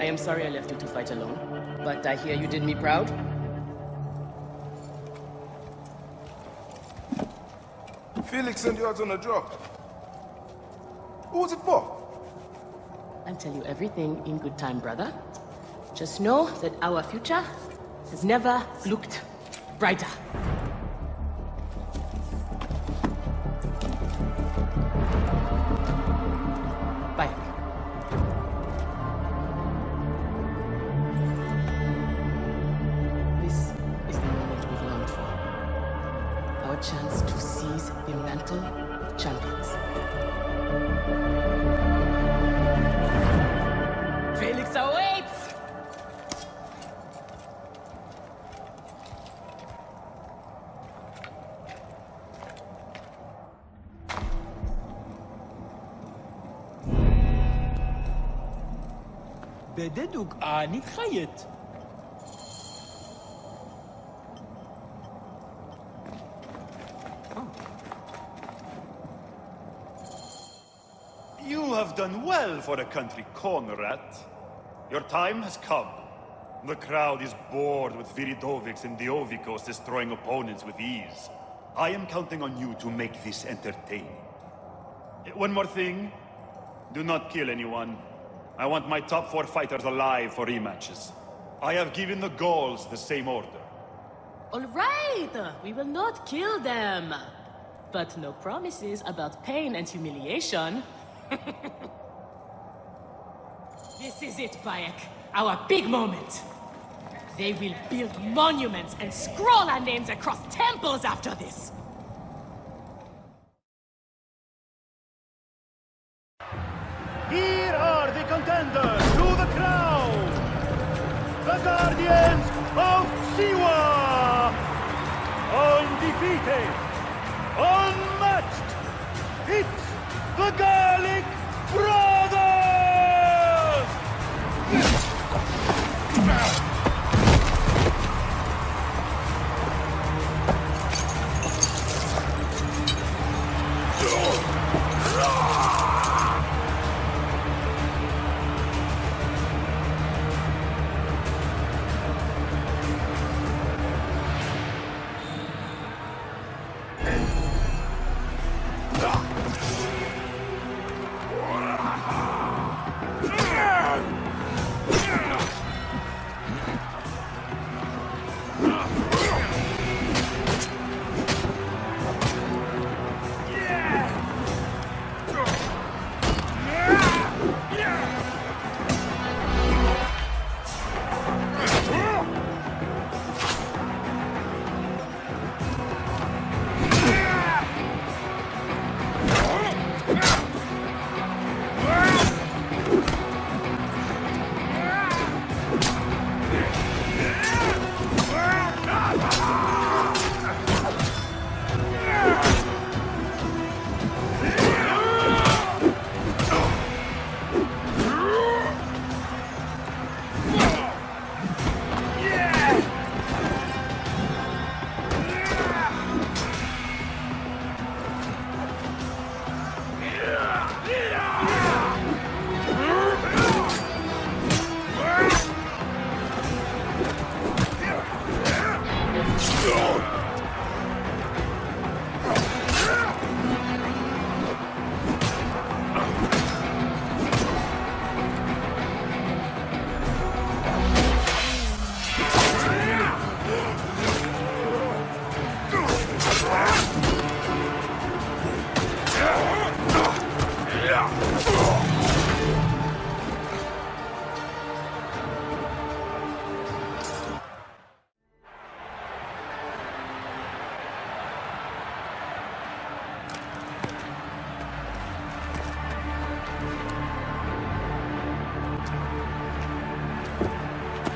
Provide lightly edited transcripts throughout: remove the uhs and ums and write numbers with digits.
I am sorry I left you to fight alone, but I hear you did me proud. Felix sent you out on a job. Who was it for? I'll tell you everything in good time, brother. Just know that our future has never looked brighter. Bayek. This is the moment we've longed for. Our chance to seize the mantle of champions. Felix awaits! بددوك آني خيط. You have done well for a country corner rat. Your time has come. The crowd is bored with Viridovics and Diovikos destroying opponents with ease. I am counting on you to make this entertaining. One more thing. Do not kill anyone. I want my top 4 fighters alive for rematches. I have given the Gauls the same order. All right, we will not kill them. But no promises about pain and humiliation. This is it, Bayek. Our big moment. They will build monuments and scroll our names across temples after this. Here are the contenders to the crown! The Guardians of Siwa! Undefeated! Unmatched! It's the Gallic Brothers!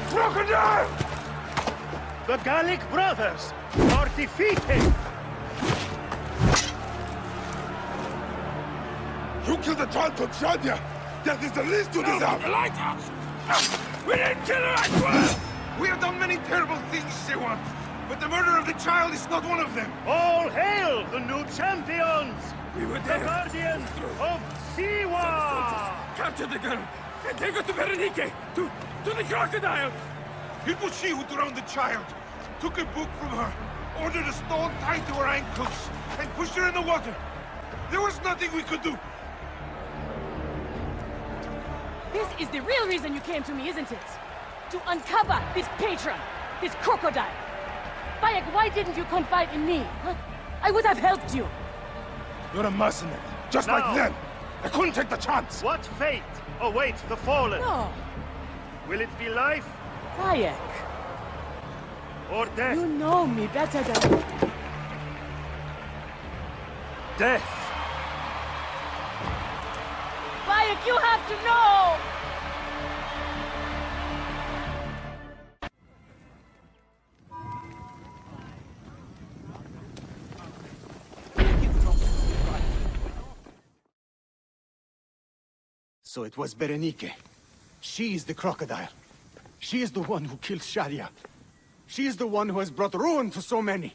Crocodile! The Gallic Brothers are defeated! You killed the child Tocciadia! That is the least you deserve! The lighthouse! We didn't kill her, I swear! We have done many terrible things, Siwa, but the murder of the child is not one of them! All hail the new champions! We were The there! Guardians of Siwa! Capture the girl! Take her to Berenike! To the crocodile! It was she who drowned the child. Took a book from her, ordered a stone tied to her ankles, and pushed her in the water. There was nothing we could do. This is the real reason you came to me, isn't it? To uncover this patron, this crocodile. Bayek, why didn't you confide in me? Huh? I would have helped you. You're a mercenary, just like them. I couldn't take the chance. What fate awaits the fallen? No, Will it be life Bayek. or death? You know me better than... Death! Bayek, you have to know! So it was Berenike. She is the crocodile. She is the one who killed Sharia. She is the one who has brought ruin to so many.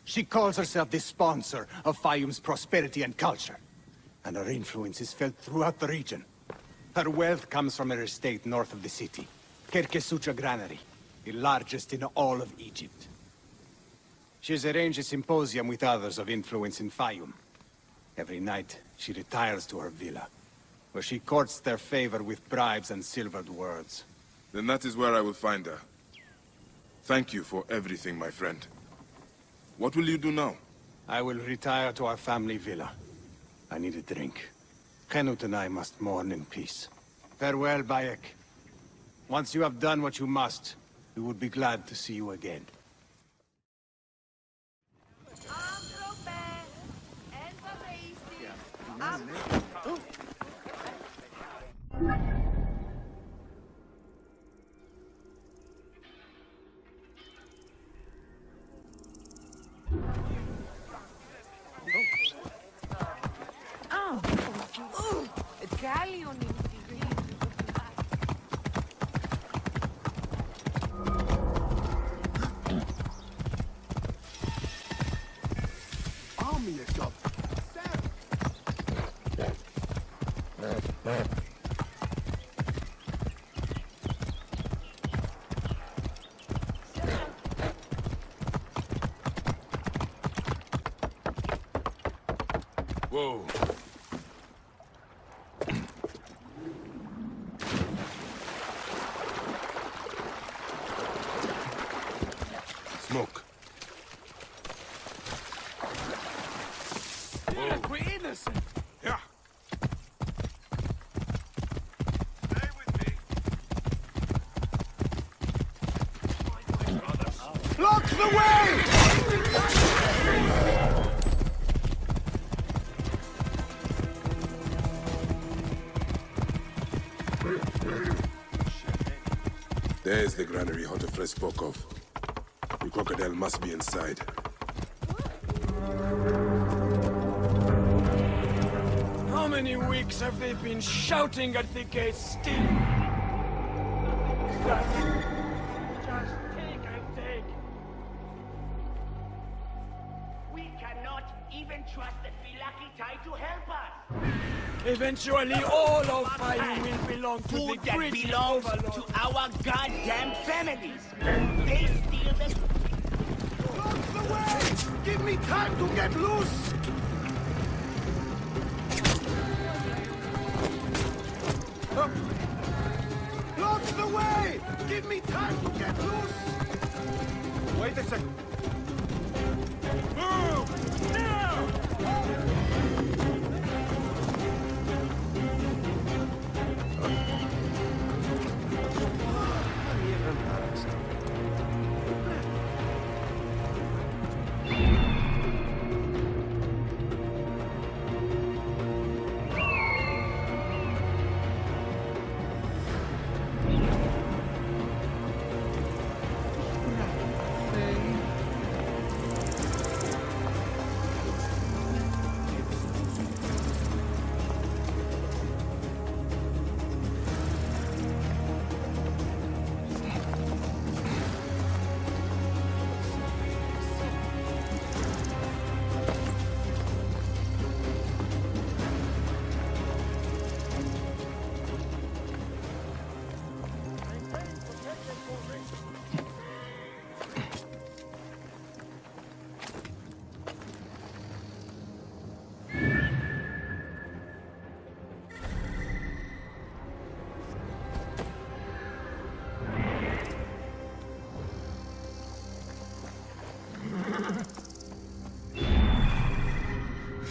She calls herself the sponsor of Fayum's prosperity and culture. And her influence is felt throughout the region. Her wealth comes from her estate north of the city. Kerkesucha Granary, the largest in all of Egypt. She has arranged a symposium with others of influence in Fayum. Every night, she retires to her villa, where she courts their favor with bribes and silvered words. Then that is where I will find her. Thank you for everything, my friend. What will you do now? I will retire to our family villa. I need a drink. Kenut and I must mourn in peace. Farewell, Bayek. Once you have done what you must, we would be glad to see you again. Whoa. Smoke. We're innocent! Yeah. Stay with me. Block the way! There is the granary Hotefres spoke of. The crocodile must be inside. How many weeks have they been shouting at the gate still? Just take and take. We cannot even trust the Phylaki Tai to help us. Eventually, all of Fayum will belong to Food the that great belongs overlord. to our goddamn families. They steal them. Block the way! Give me time to get loose! Block the way! Give me time to get loose! Wait a second. Move! Now!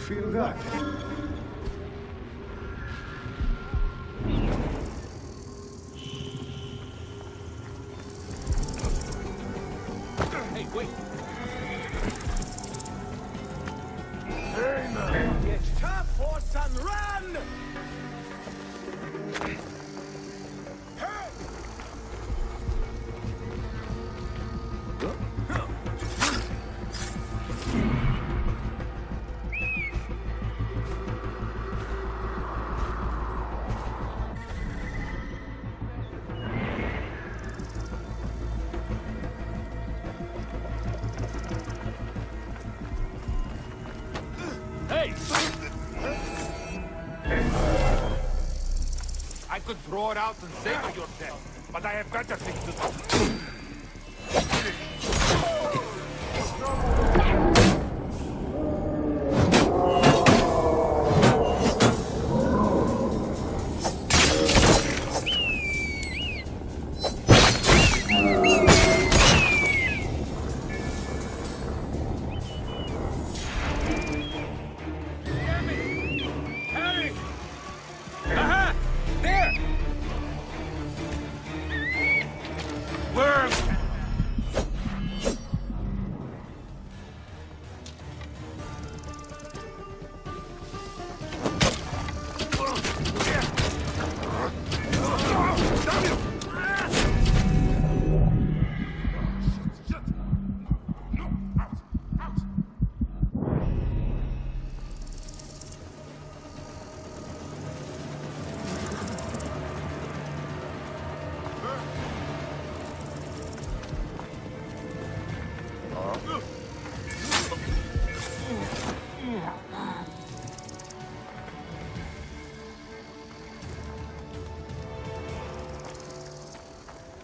feel that? Hey, wait. Hey, man! Get top horse and run! Hey! I could throw it out and save your death, but I have better things to do.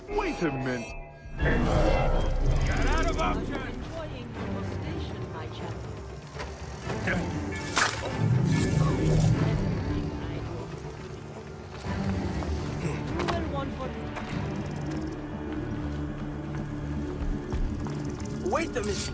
Wait a minute. Get out of our Enjoying your station, my chap. Well, one for Wait a minute.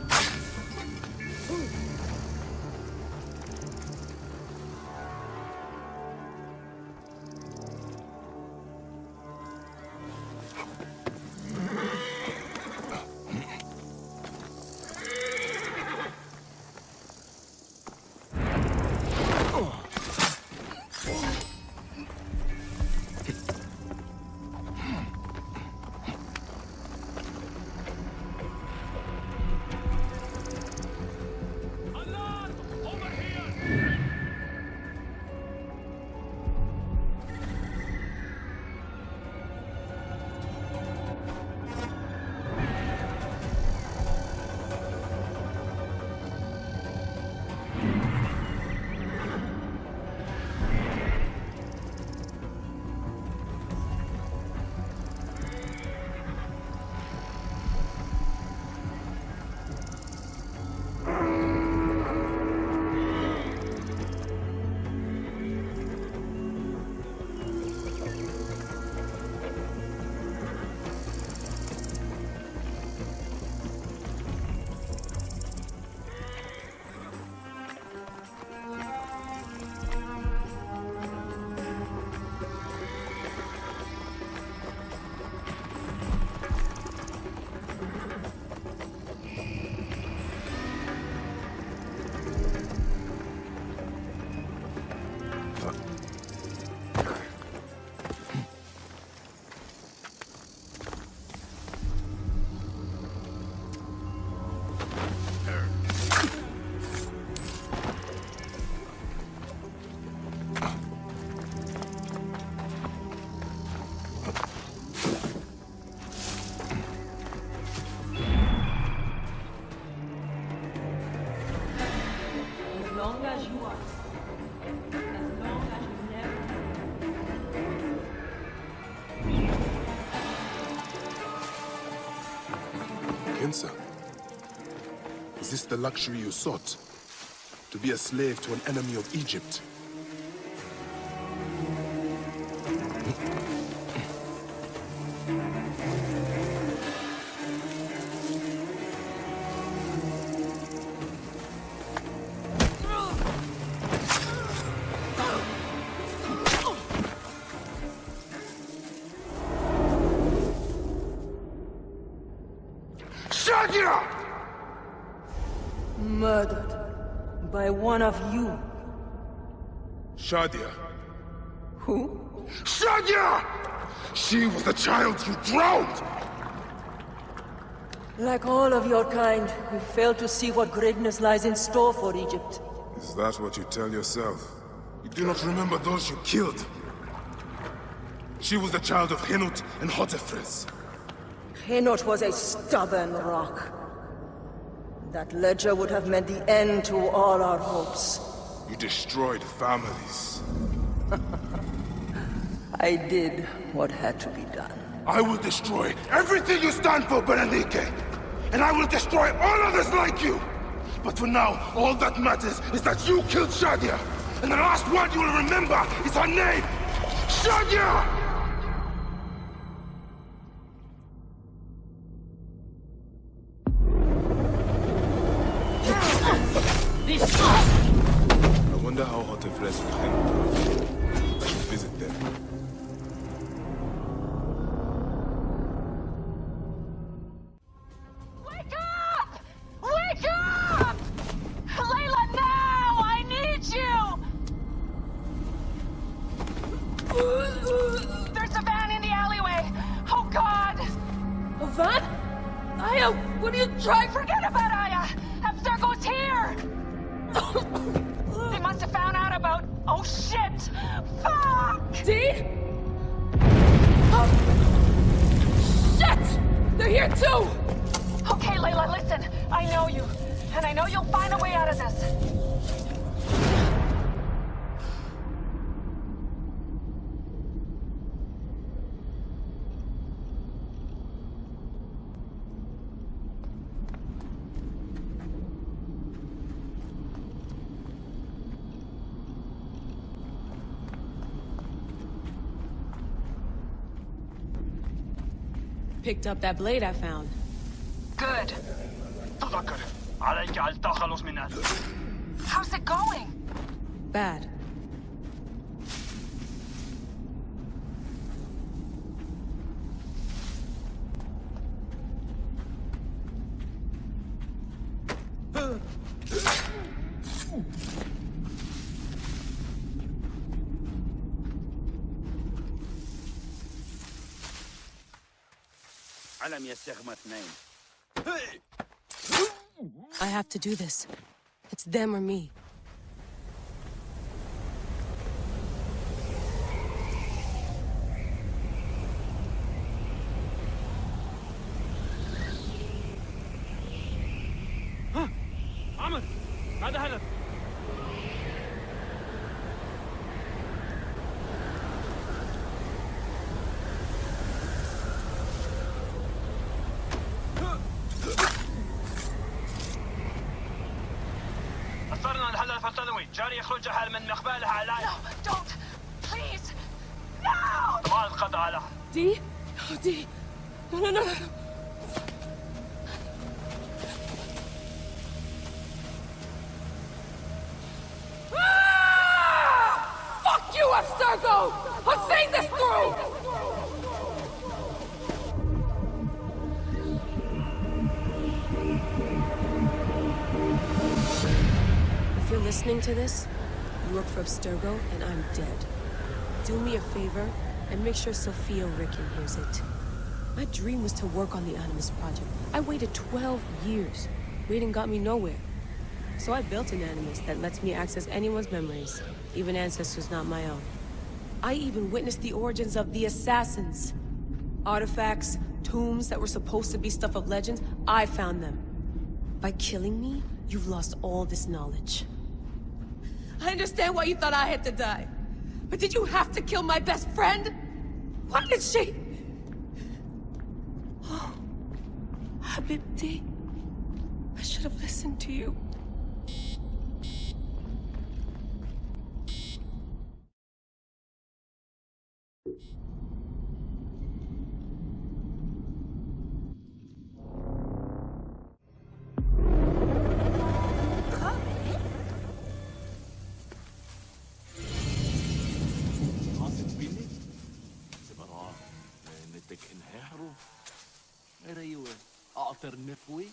Kensa, is this the luxury you sought? To be a slave to an enemy of Egypt? Shadia! Murdered by one of you. Shadia. Who? Shadia! She was the child you drowned! Like all of your kind, we fail to see what greatness lies in store for Egypt. Is that what you tell yourself? You do not remember those you killed. She was the child of Henut and Hotefres. Henot was a stubborn rock. That ledger would have meant the end to all our hopes. You destroyed families. I did what had to be done. I will destroy everything you stand for, Berenike! And I will destroy all others like you! But for now, all that matters is that you killed Shadia! And the last word you will remember is her name! Shadia! I wonder how Hotefres and Henut. I should visit them. Wake up! Wake up! Layla, now! I need you! There's a van in the alleyway! Oh, God! A van? Aya, what are you trying? Forget about Aya! Abstergo's here! They must have found out about... Oh, shit! Fuck! Dee? Oh. Shit! They're here, too! Okay, Layla, listen. I know you. And I know you'll find a way out of this. Picked up that blade I found. Good. How's it going? Bad. I have to do this. It's them or me. عمر هذا هدف أصرنا الهدف الثانوي جاري يخرج حال من مقبالها على No, don't! Please! No! ما القضاء على Dee? Oh, Dee. No. Fuck you, Abstergo! I'm seeing this through! If you're listening to this, you work for Abstergo and I'm dead. Do me a favor and make sure Sophia Ricken hears it. My dream was to work on the Animus Project. I waited 12 years. Waiting got me nowhere. So I built an Animus that lets me access anyone's memories, even ancestors not my own. I even witnessed the origins of the Assassins. Artifacts, tombs that were supposed to be stuff of legends, I found them. By killing me, you've lost all this knowledge. I understand why you thought I had to die. But did you have to kill my best friend? Why did she? Oh, Habibti. I should have listened to you. خاطر نفوي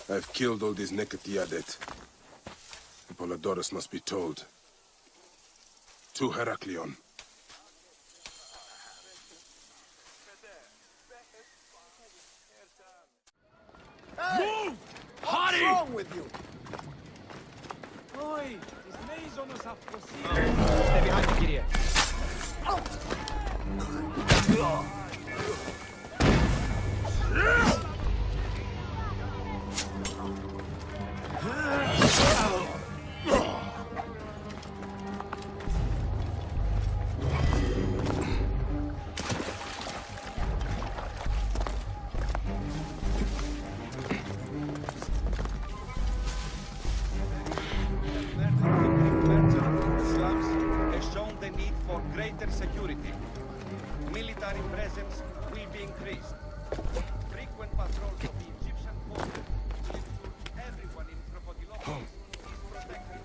I've killed all these Nekatiadet. Apollodorus must be told. To Heraklion. Move! What's wrong with you? Oi, this maze almost have proceeded. Stay behind the Gideon. Security. Military presence will be increased. Frequent patrols of the Egyptian forces will ensure everyone in Crocodilopolis is protected.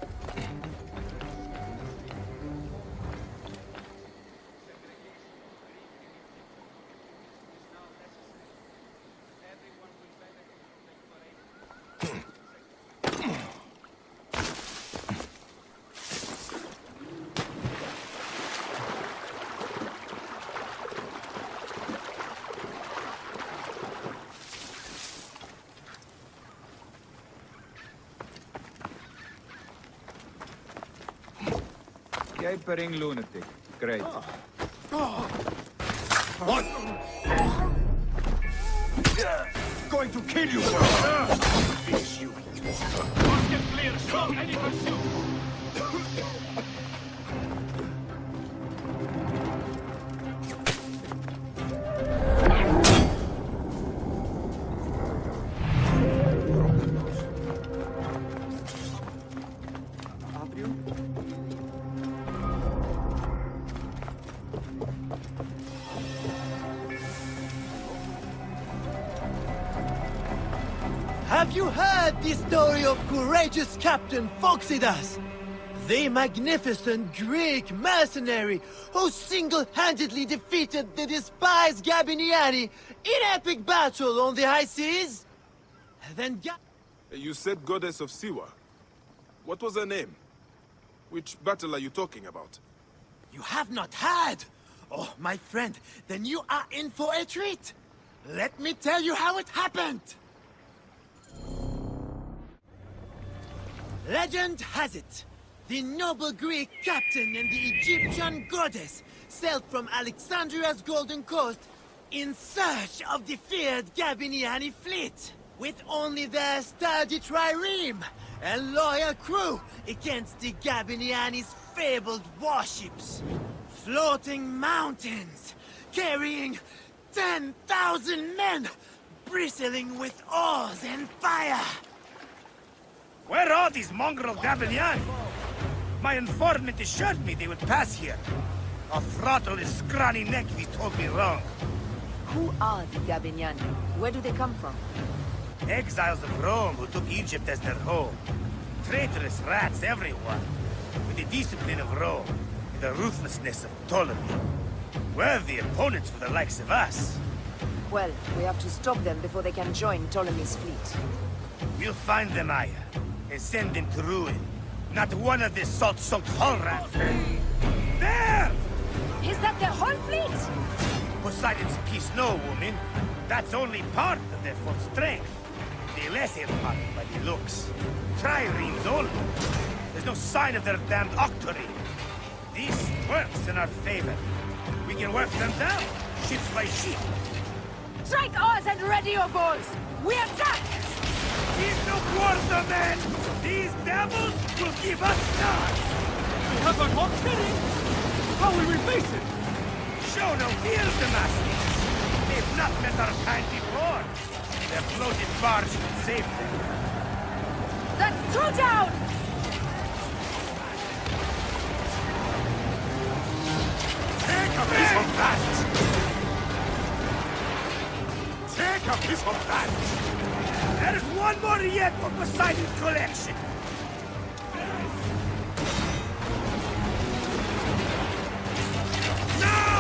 Everyone will benefit from the liberation. Capering lunatic. Great. What? Going to kill you! Finish you! Must get clear! Stop any pursuit! Have you heard the story of courageous Captain Phoxidas? The magnificent Greek mercenary who single-handedly defeated the despised Gabiniani in epic battle on the high seas? Then You said Goddess of Siwa. What was her name? Which battle are you talking about? You have not heard? Oh, my friend, then you are in for a treat. Let me tell you how it happened. Legend has it, the noble Greek captain and the Egyptian goddess sailed from Alexandria's Golden Coast in search of the feared Gabiniani fleet, with only their sturdy trireme and loyal crew against the Gabiniani's fabled warships. Floating mountains, carrying 10,000 men, bristling with oars and fire. Where are these mongrel Gabiniani? My informant assured me they would pass here. I'll throttle his scrawny neck if he told me wrong. Who are the Gabiniani? Where do they come from? Exiles of Rome who took Egypt as their home. Traitorous rats, everyone. With the discipline of Rome and the ruthlessness of Ptolemy. Worthy opponents for the likes of us. Well, we have to stop them before they can join Ptolemy's fleet. We'll find them, Aya, and send them to ruin. Not one of this salt-soaked hull rats. There! Is that the whole fleet? Poseidon's peace, no, woman. That's only part of their full strength. The lesser part by the looks. Triremes only. There's no sign of their damned octary. This works in our favor. We can work them down, ship by ship. Strike oars and ready your bows! We attack! He's no quarter, men! These devils will give us stars! We have our hot city! How will we face it? Show no fear, Damascus! They've not met our kind before. Their floated barge will save them. That's two down! Take a piece of that! Take a piece of that! There's one more yet for Poseidon's collection! No!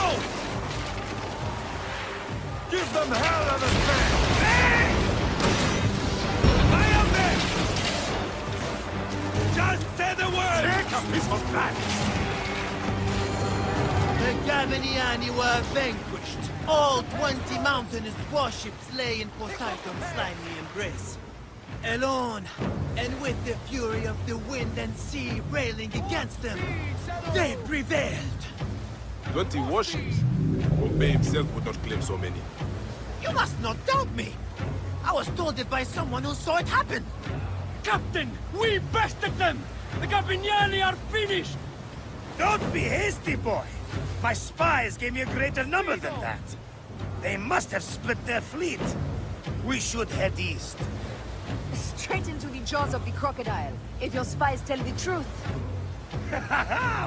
from hell on the train! Just say the word! Take a piece of that! The Gabiniani were vanquished. All 20 mountainous warships lay in Poseidon's slimy embrace. Alone, and with the fury of the wind and sea railing against them, they prevailed. 20 warships? Pompey himself would not claim so many. You must not doubt me. I was told it by someone who saw it happen. Captain, we bested them! The Gabiniani are finished! Don't be hasty, boy. My spies gave me a greater number than that. They must have split their fleet. We should head east. Straight into the jaws of the crocodile, if your spies tell the truth.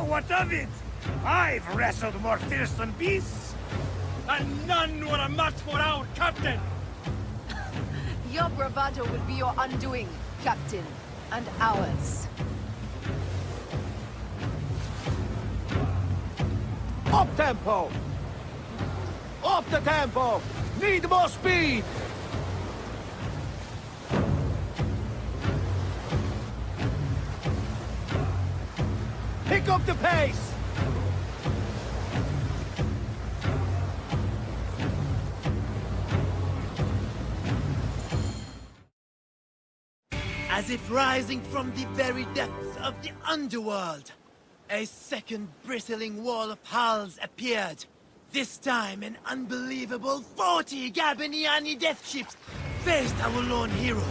What of it? I've wrestled more fearsome beasts. And none were a match for our captain! Your bravado will be your undoing, Captain, and ours. Up tempo! Up the tempo! Need more speed! Pick up the pace! As if rising from the very depths of the underworld, a second bristling wall of hulls appeared. This time, an unbelievable 40 Gabiniani death ships faced our lone heroes.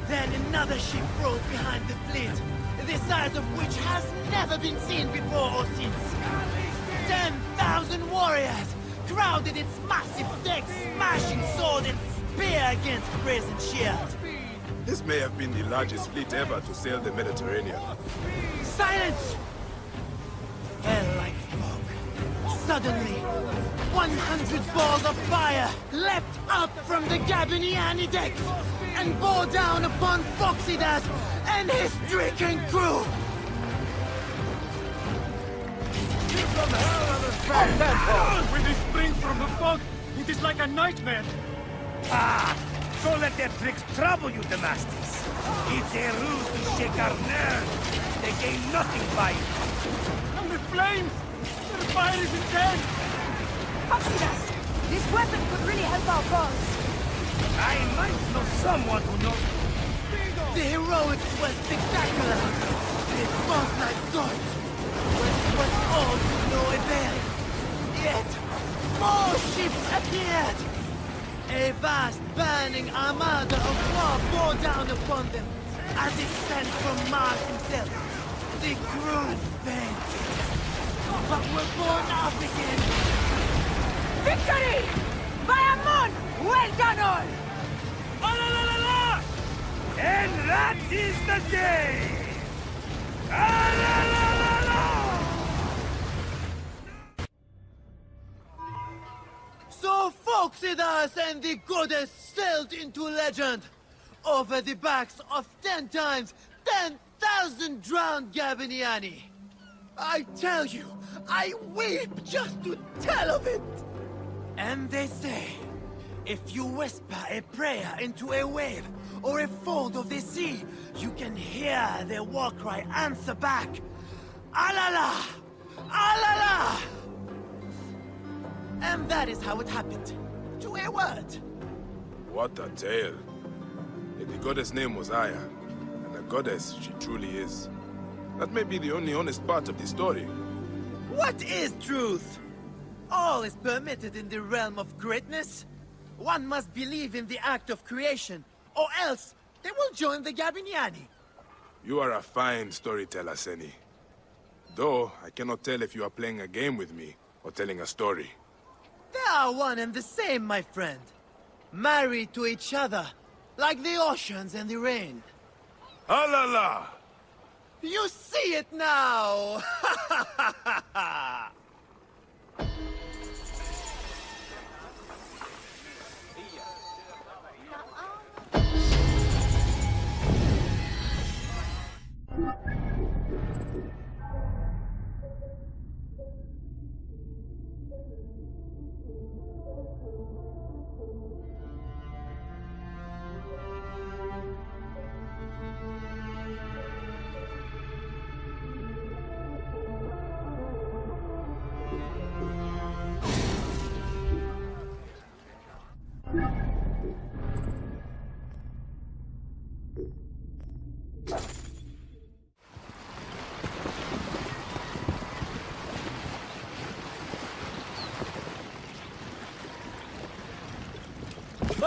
Then another ship rose behind the fleet, the size of which has never been seen before or since. 10,000 warriors crowded its massive decks, smashing sword and spear against brazen shield. This may have been the largest fleet ever to sail the Mediterranean. Silence! Fell like fog. Suddenly, 100 balls of fire leapt up from the Gabiniani decks and bore down upon Foxidas and his stricken crew. From hell on the train! Tempo! When they spring from the fog, it is like a nightmare! Don't let their tricks trouble you, Damascus. It's a ruse to shake our nerves. They gain nothing by it. And the flames! Their fire is intense! Foxidas, this weapon could really help our cause. I might know someone who knows. The heroics was spectacular. They fought like gods, but it was all to no avail. Yet, more ships appeared. A vast, burning armada of war bore down upon them, as if sent from Mars himself. The crew fainted, but were born up again. Victory! Bayamon! Well done all! Oh, la, la, la, la! And that is the day! Ah, la, la, la, la! So Foxidas and the goddess sailed into legend, over the backs of 10 times 10,000 drowned Gabiniani. I tell you, I weep just to tell of it. And they say, if you whisper a prayer into a wave or a fold of the sea, you can hear their war cry answer back. Alala! Alala! And that is how it happened. To a word. What a tale. If the goddess' name was Aya, and a goddess she truly is. That may be the only honest part of the story. What is truth? All is permitted in the realm of greatness. One must believe in the act of creation, or else they will join the Gabiniani. You are a fine storyteller, Seni. Though, I cannot tell if you are playing a game with me, or telling a story. They are one and the same, my friend. Married to each other, like the oceans and the rain. Alala! You see it now!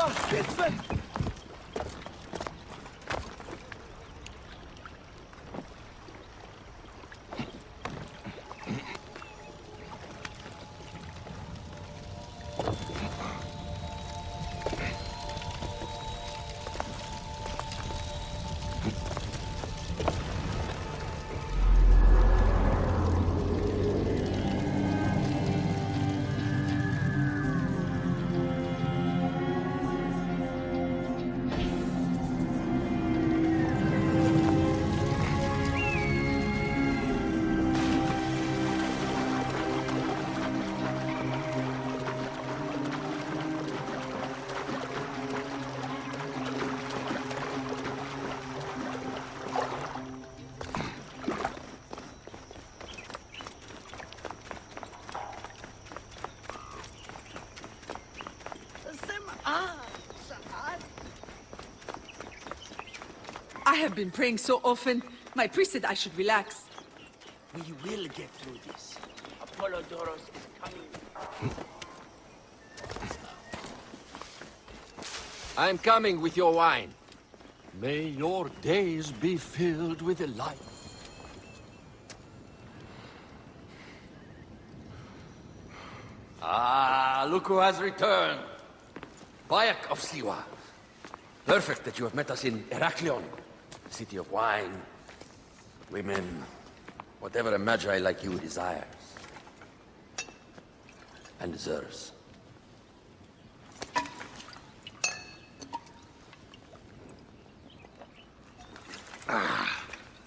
Oh, Spitzer! I have been praying so often. My priest said I should relax. We will get through this. Apollodorus is coming. I'm coming with your wine. May your days be filled with light. Ah, look who has returned. Bayek of Siwa. Perfect that you have met us in Heraklion, city of wine, women, whatever a magi like you desires and deserves.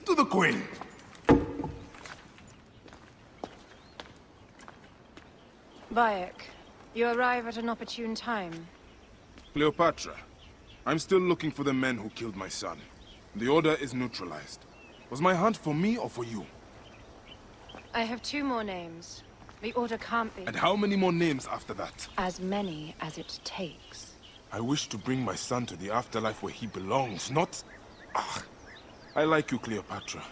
To the Queen! Bayek, you arrive at an opportune time. Cleopatra, I'm still looking for the men who killed my son. The order is neutralized. Was my hunt for me or for you? I have 2 more names. The order can't be... And how many more names after that? As many as it takes. I wish to bring my son to the afterlife where he belongs, not... Ah, I like you, Cleopatra.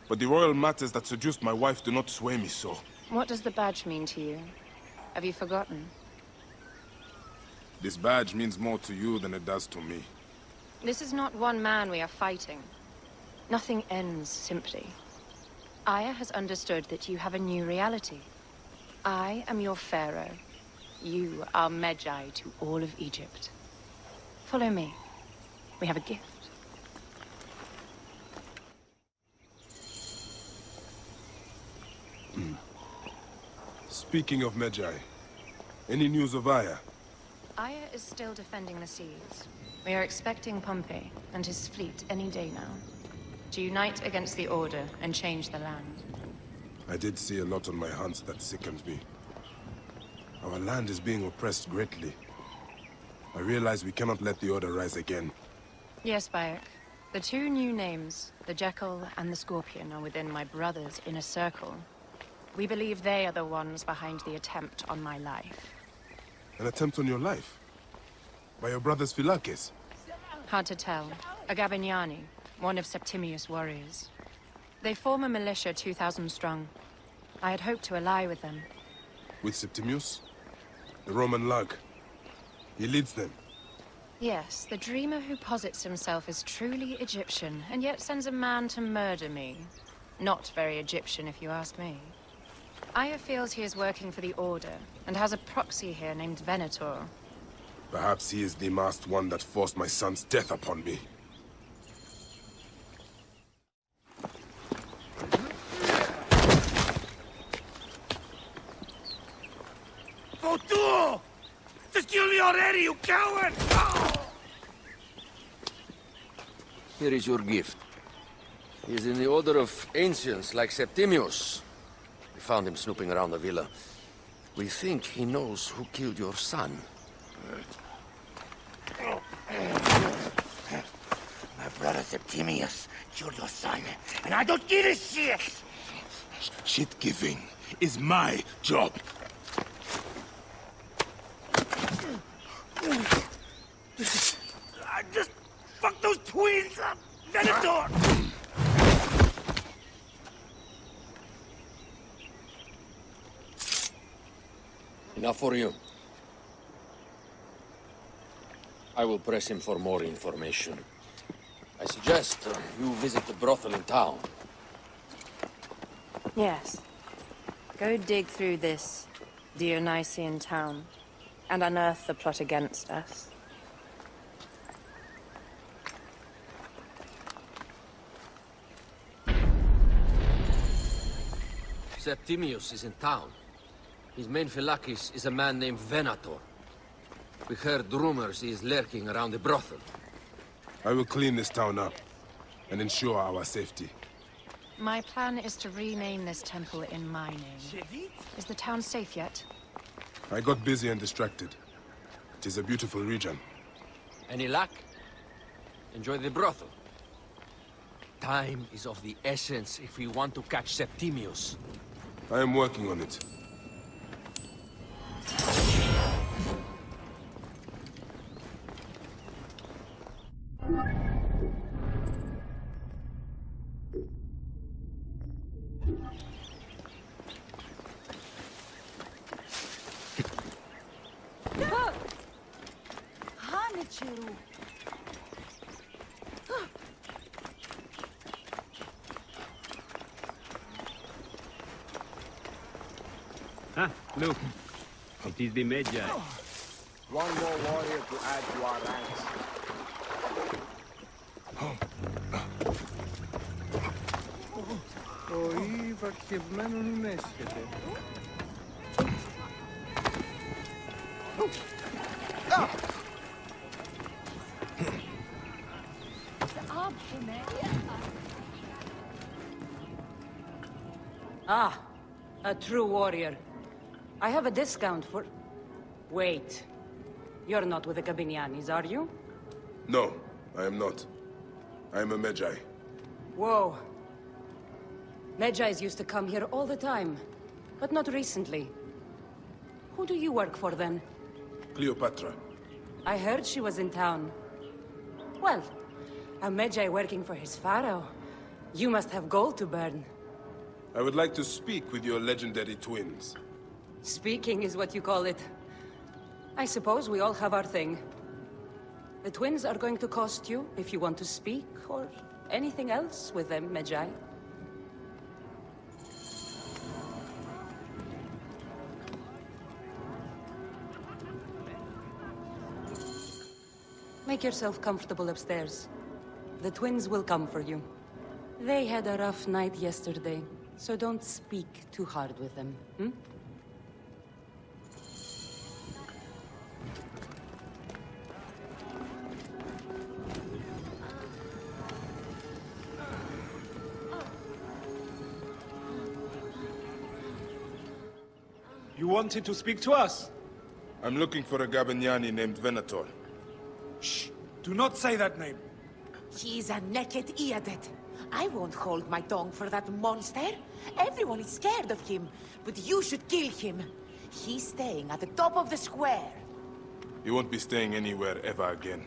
But the royal matters that seduced my wife do not sway me so. What does the badge mean to you? Have you forgotten? This badge means more to you than it does to me. This is not one man we are fighting. Nothing ends simply. Aya has understood that you have a new reality. I am your pharaoh. You are Magi to all of Egypt. Follow me. We have a gift. Speaking of Magi, any news of Aya? Aya is still defending the seas. We are expecting Pompey and his fleet any day now, to unite against the Order and change the land. I did see a lot on my hunts that sickened me. Our land is being oppressed greatly. I realize we cannot let the Order rise again. Yes, Bayek. The 2 new names, the Jekyll and the Scorpion, are within my brother's inner circle. We believe they are the ones behind the attempt on my life. An attempt on your life? By your brother's Philakes? Hard to tell. A Gabignani, one of Septimius' warriors. They form a militia 2,000 strong. I had hoped to ally with them. With Septimius? The Roman lug? He leads them? Yes, the dreamer who posits himself as truly Egyptian, and yet sends a man to murder me. Not very Egyptian, if you ask me. Aya feels he is working for the Order, and has a proxy here named Venator. Perhaps he is the masked one that forced my son's death upon me. Votu! Just kill me already, you coward! Oh! Here is your gift. He is in the order of ancients like Septimius. We found him snooping around the villa. We think he knows who killed your son. My brother Septimius killed your son, and I don't give a shit! Shit-giving is my job. I just fucked those twins up! Venator! Enough for you. I will press him for more information. I suggest you visit the brothel in town. Yes. Go dig through this Dionysian town and unearth the plot against us. Septimius is in town. His main phylakis is a man named Venator. We heard rumors he is lurking around the brothel. I will clean this town up and ensure our safety. My plan is to rename this temple in my name. Is the town safe yet? I got busy and distracted. It is a beautiful region. Any luck? Enjoy the brothel. Time is of the essence if we want to catch Septimius. I am working on it. Look, it is the Magi. One more warrior to add to our ranks. Ah, a true warrior. I have a discount for... Wait. You're not with the Gabinianis, are you? No, I am not. I am a Magi. Whoa. Magi's used to come here all the time, but not recently. Who do you work for, then? Cleopatra. I heard she was in town. Well, a Magi working for his pharaoh. You must have gold to burn. I would like to speak with your legendary twins. Speaking is what you call it. I suppose we all have our thing. The twins are going to cost you if you want to speak, or anything else with them, Magi. Make yourself comfortable upstairs. The twins will come for you. They had a rough night yesterday, so don't speak too hard with them, hmm? You wanted to speak to us? I'm looking for a Gabiniani named Venator. Shh! Do not say that name. He's a naked idiot. I won't hold my tongue for that monster. Everyone is scared of him, but you should kill him. He's staying at the top of the square. He won't be staying anywhere ever again.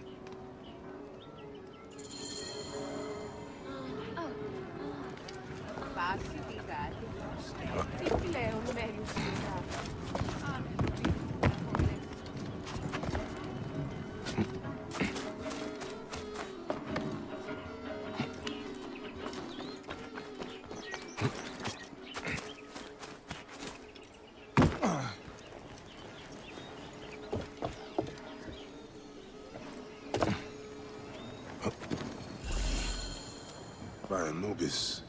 By Anubis,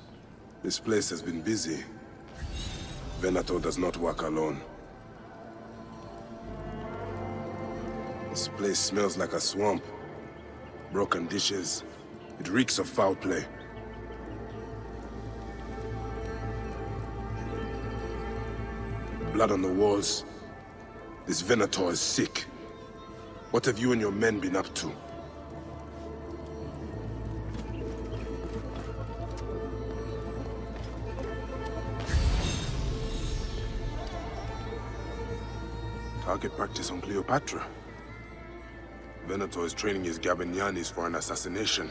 this place has been busy. Venator does not work alone. This place smells like a swamp. Broken dishes. It reeks of foul play. Blood on the walls. This Venator is sick. What have you and your men been up to? Target practice on Cleopatra. Venator is training his Gabinianis for an assassination.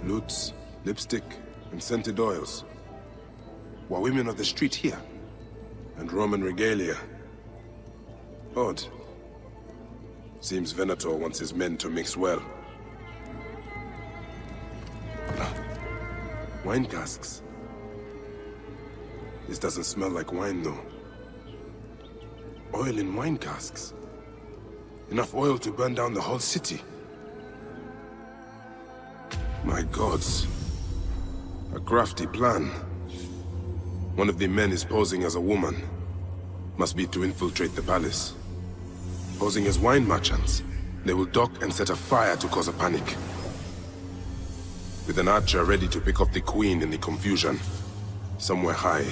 lutes, lipstick, and scented oils. While women of the street here, and Roman regalia. Odd. Seems Venator wants his men to mix well. Wine casks. This doesn't smell like wine, though. Oil in wine casks. Enough oil to burn down the whole city. My gods. A crafty plan. One of the men is posing as a woman. Must be to infiltrate the palace. Posing as wine merchants, they will dock and set a fire to cause a panic. With an archer ready to pick off the queen in the confusion. Somewhere high.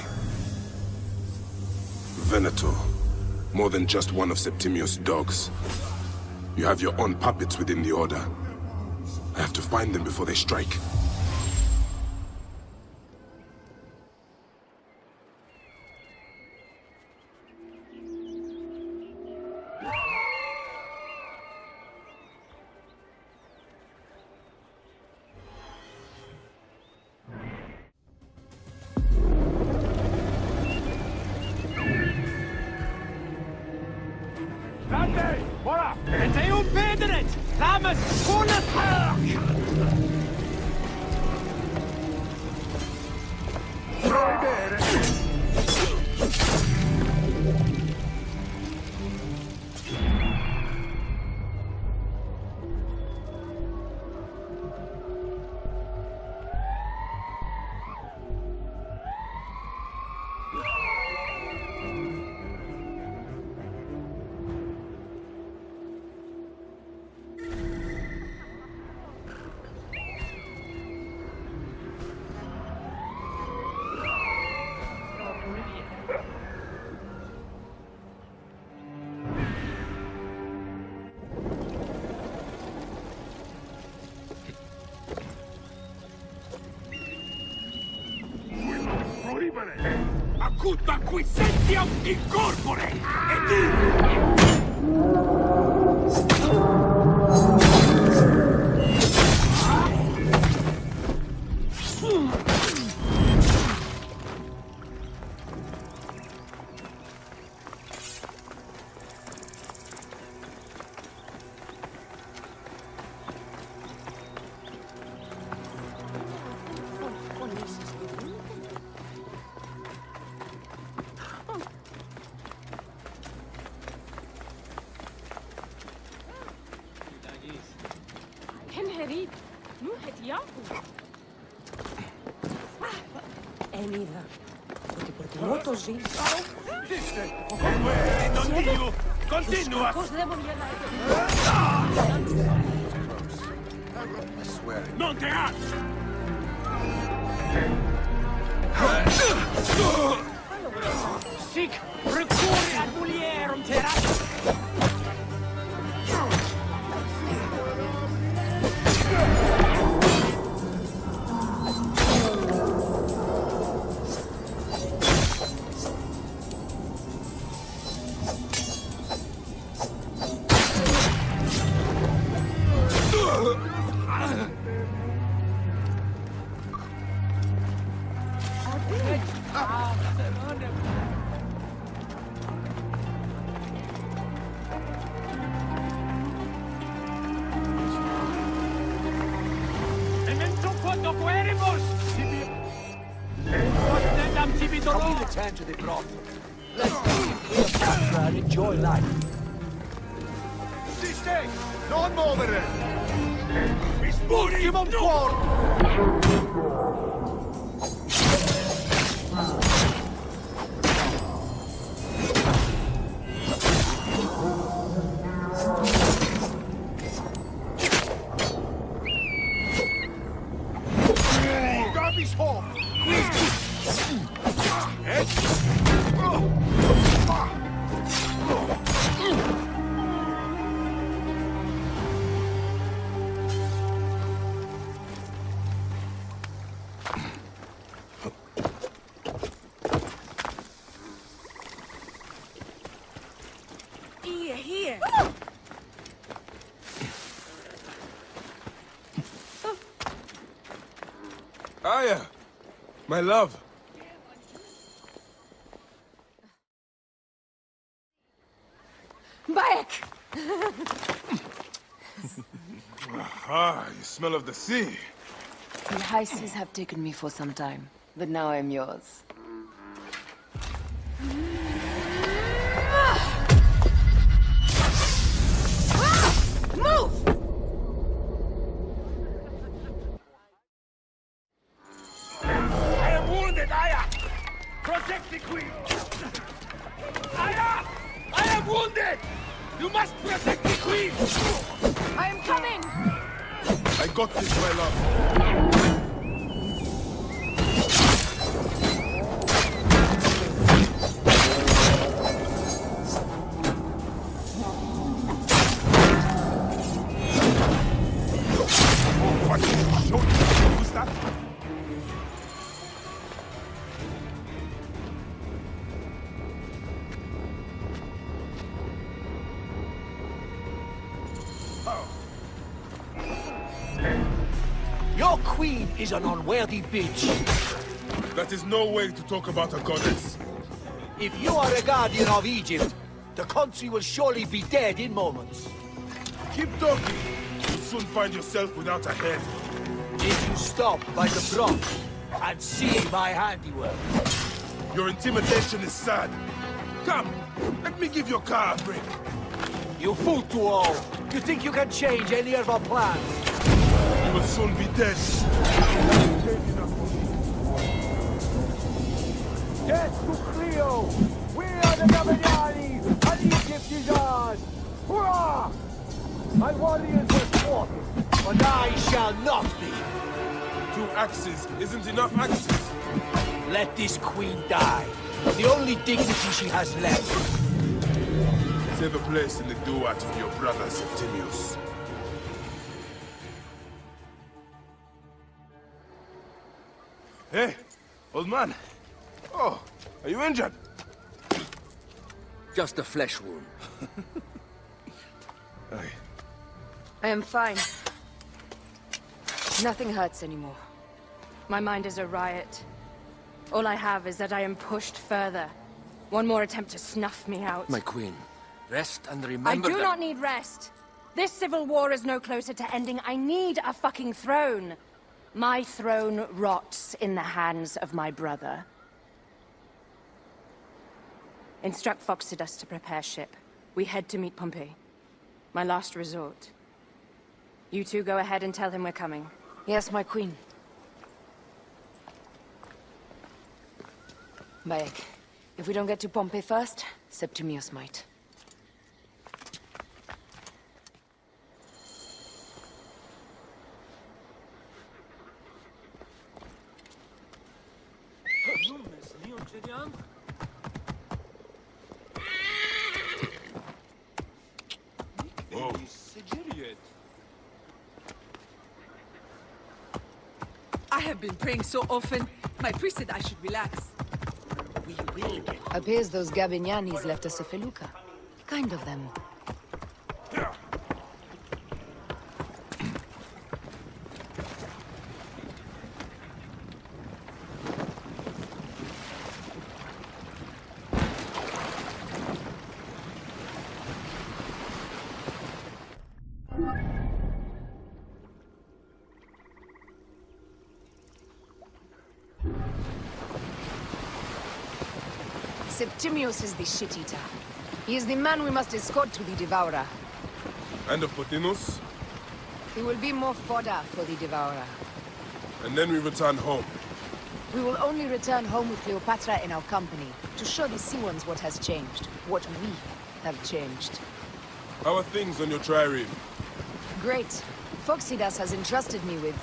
Venator. More than just one of Septimius' dogs. You have your own puppets within the Order. I have to find them before they strike. Acuta quisentiam incorpore! Et non dico! Continua! Non te ha! Sic recurri ad mulierum terras! Can we return to the brothel? Let's leave here and enjoy life. Si stay! Non muovere! Ultimo fuori! Garbage home! Aya! My love! Bayek! Ah, you smell of the sea. The high seas have taken me for some time, but now I'm yours. Move! I am wounded, Aya! Protect the queen! Aya! I am wounded! You must protect the queen! I am coming! I got this, my love. Who's that? Your queen is an unworthy bitch. That is no way to talk about a goddess. If you are a guardian of Egypt, the country will surely be dead in moments. Keep talking. You'll soon find yourself without a head. If you stop by the broth and see my handiwork. Your intimidation is sad. Come, let me give your car a break. You fool to all. You think you can change any of our plans? You will soon be dead. Death to Cleo! We are the Gavignani, and Egypt is ours! Hurrah! My warriors were fought, but I shall not be. 2 axes isn't enough axes. Let this queen die. The only dignity she has left. Save a place in the duat for your brother Septimius. Hey, old man. Oh, are you injured? Just a flesh wound. I am fine. Nothing hurts anymore. My mind is a riot. All I have is that I am pushed further. One more attempt to snuff me out. My queen, rest and remember I do that... not need rest. This civil war is no closer to ending. I need a fucking throne. My throne rots in the hands of my brother. Instruct Foxidas to prepare ship. We head to meet Pompey. My last resort. You two go ahead and tell him we're coming. Yes, my queen. Bayek, if we don't get to Pompey first, Septimius might. I have been praying so often. My priest said I should relax. We will get... Appears those Gabignanis left us a felucca. Kind of them. Septimius is the shit-eater. He is the man we must escort to the Devourer. And of Pothinus? He will be more fodder for the Devourer. And then we return home. We will only return home with Cleopatra in our company, to show the Sea Ones what has changed, what we have changed. How are things on your trireme? Great. Foxidas has entrusted me with...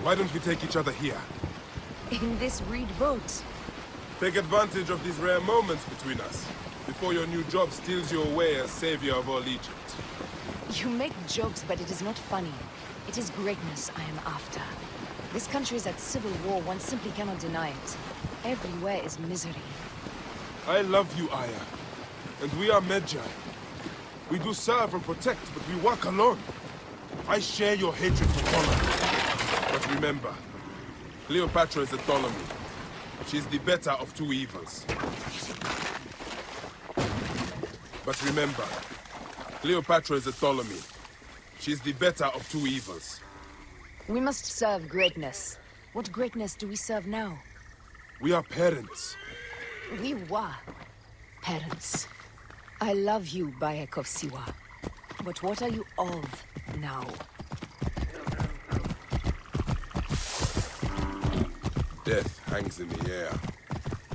Why don't we take each other here? in this reed boat. Take advantage of these rare moments between us, before your new job steals you away as savior of all Egypt. You make jokes, but it is not funny. It is greatness I am after. This country is at civil war, one simply cannot deny it. Everywhere is misery. I love you, Aya. And we are Medjay. We do serve and protect, but we work alone. I share your hatred for Connor. But remember, Cleopatra is a Ptolemy. She's the better of two evils. But remember, Cleopatra is a Ptolemy. She's the better of two evils. We must serve greatness. What greatness do we serve now? We are parents. We were parents. I love you, Bayek of Siwa. But what are you of now? Death hangs in the air.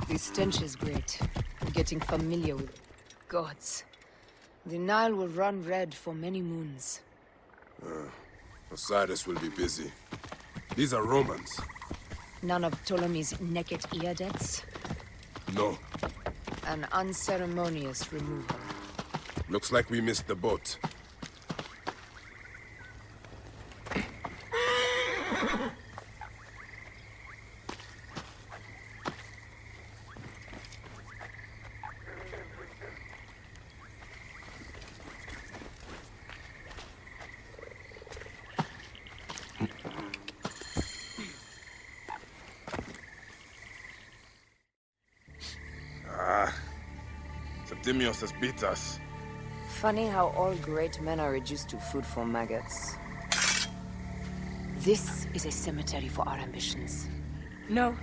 The stench is great. We're getting familiar with gods. The Nile will run red for many moons. Osiris will be busy. These are Romans. None of Ptolemy's naked Iadets? No. An unceremonious removal. Looks like we missed the boat. Septimius has beat us. Funny how all great men are reduced to food for maggots. This is a cemetery for our ambitions. No.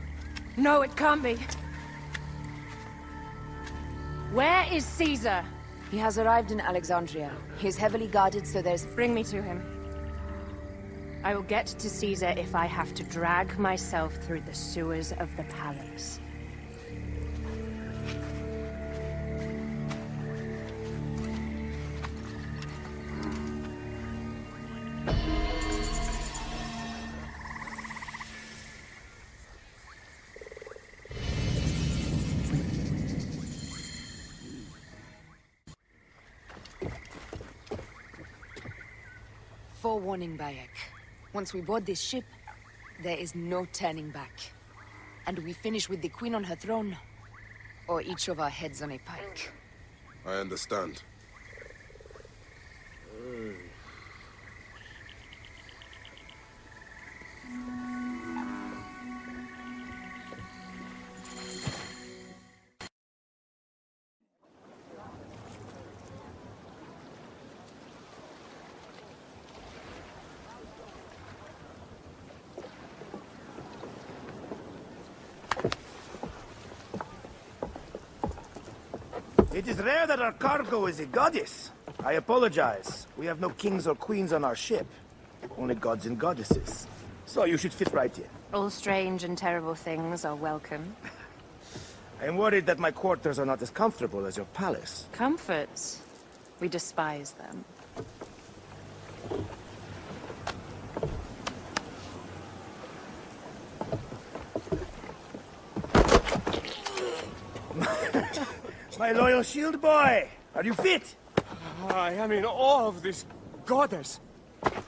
No, it can't be. Where is Caesar? He has arrived in Alexandria. He is heavily guarded, so there's... Bring me to him. I will get to Caesar if I have to drag myself through the sewers of the palace. Forewarning, Bayek. Once we board this ship, there is no turning back. And we finish with the Queen on her throne, or each of our heads on a pike. I understand. It is rare that our cargo is a goddess. I apologize. We have no kings or queens on our ship. Only gods and goddesses. So you should fit right in. All strange and terrible things are welcome. I am worried that my quarters are not as comfortable as your palace. Comforts. We despise them. My loyal shield boy! Are you fit? I am in awe of this goddess.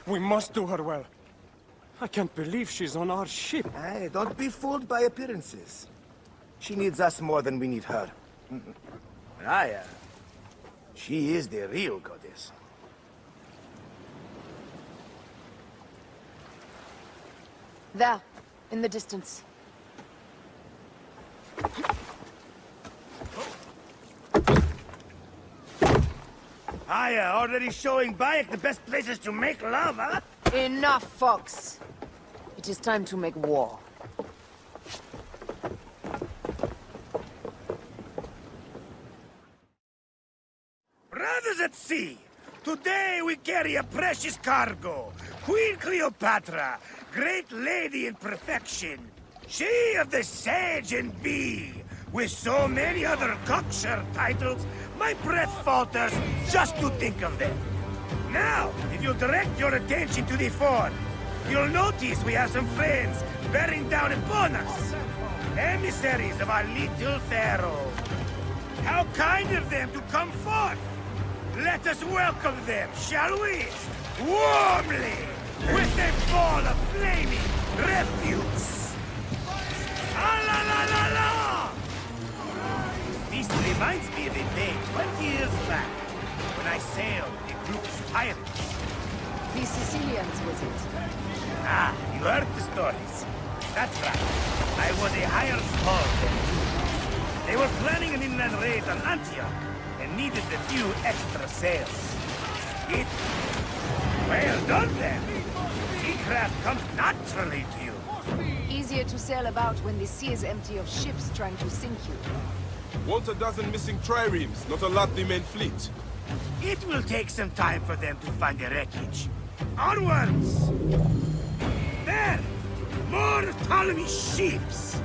We must do her well. I can't believe she's on our ship. Hey, don't be fooled by appearances. She needs us more than we need her. Aya, she is the real goddess. There, in the distance. Aya, already showing Bayek the best places to make love, huh? Enough, Fox. It is time to make war. Brothers at sea, today we carry a precious cargo. Queen Cleopatra, great lady in perfection. She of the Sage and Bee. With so many other cocksure titles, my breath falters just to think of them. Now, if you'll direct your attention to the fort, you'll notice we have some friends bearing down upon us. Emissaries of our little pharaoh. How kind of them to come forth! Let us welcome them, shall we? Warmly! With a ball of flaming refuse! Ah la la la la! This reminds me of a day 20 years back, when I sailed with a group of pirates. The Sicilians, was it? Ah, you heard the stories. That's right. I was a higher small than you. They were planning an inland raid on Antioch and needed a few extra sails. Well done then. Seacraft comes naturally to you. Easier to sail about when the sea is empty of ships trying to sink you. Want a dozen missing triremes, not a lot the main fleet. It will take some time for them to find the wreckage. Onwards! There! More Ptolemy ships!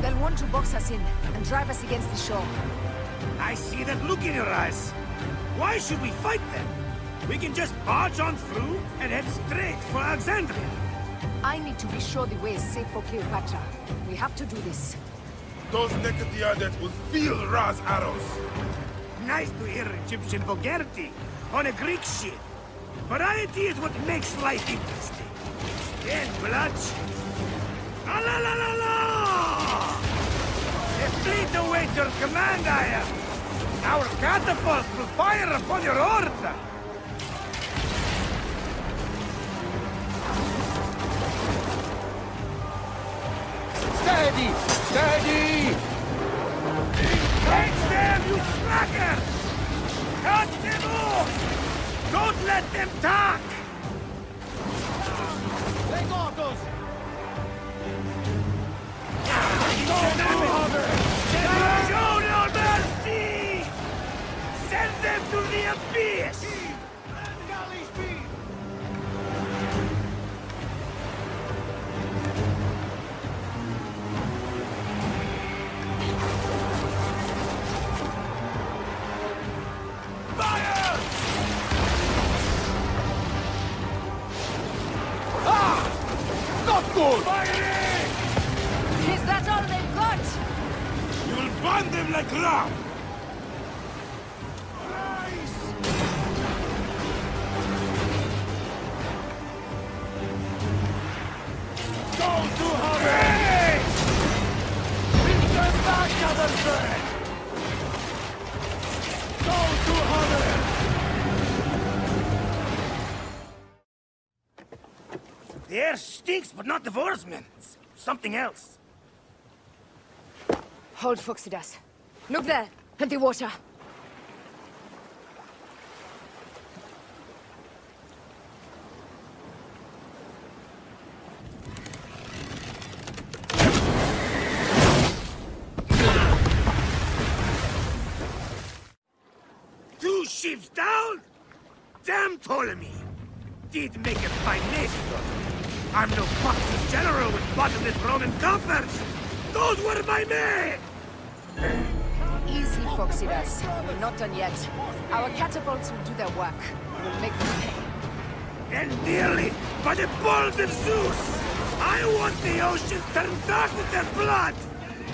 They'll want to box us in and drive us against the shore. I see that look in your eyes. Why should we fight them? We can just barge on through and head straight for Alexandria. I need to be sure the way is safe for Cleopatra. We have to do this. Those naked Iadet will feel Ra's arrows. Nice to hear Egyptian vulgarity on a Greek ship. Variety is what makes life interesting. Then bloodshed. Ah la la la la! A fleet awaits your command, Aya. Our catapults will fire upon your order. Steady! Steady! Catch them, you slackers! Cut them off! Don't let them talk! They got us! Show no mercy! Send them to the abyss! Galley speed! Fire! Ah! Not good! Firing! Is that all they've got? You will burn them like ram! Don't do hurry! Bring them back, other friend! Don't do hurry! The air stinks, but not the Vorsman. It's something else. Hold, Phoxidas. Look there, at the water. Two ships down? Damn Ptolemy! Did make a fine navy, though. I'm no foxy general with bottomless Roman coffers! Those were my men! Easy, Phoxidas. We're not done yet. Our catapults will do their work. We'll make them pay. And dearly, by the balls of Zeus! I want the ocean turned dark with their blood!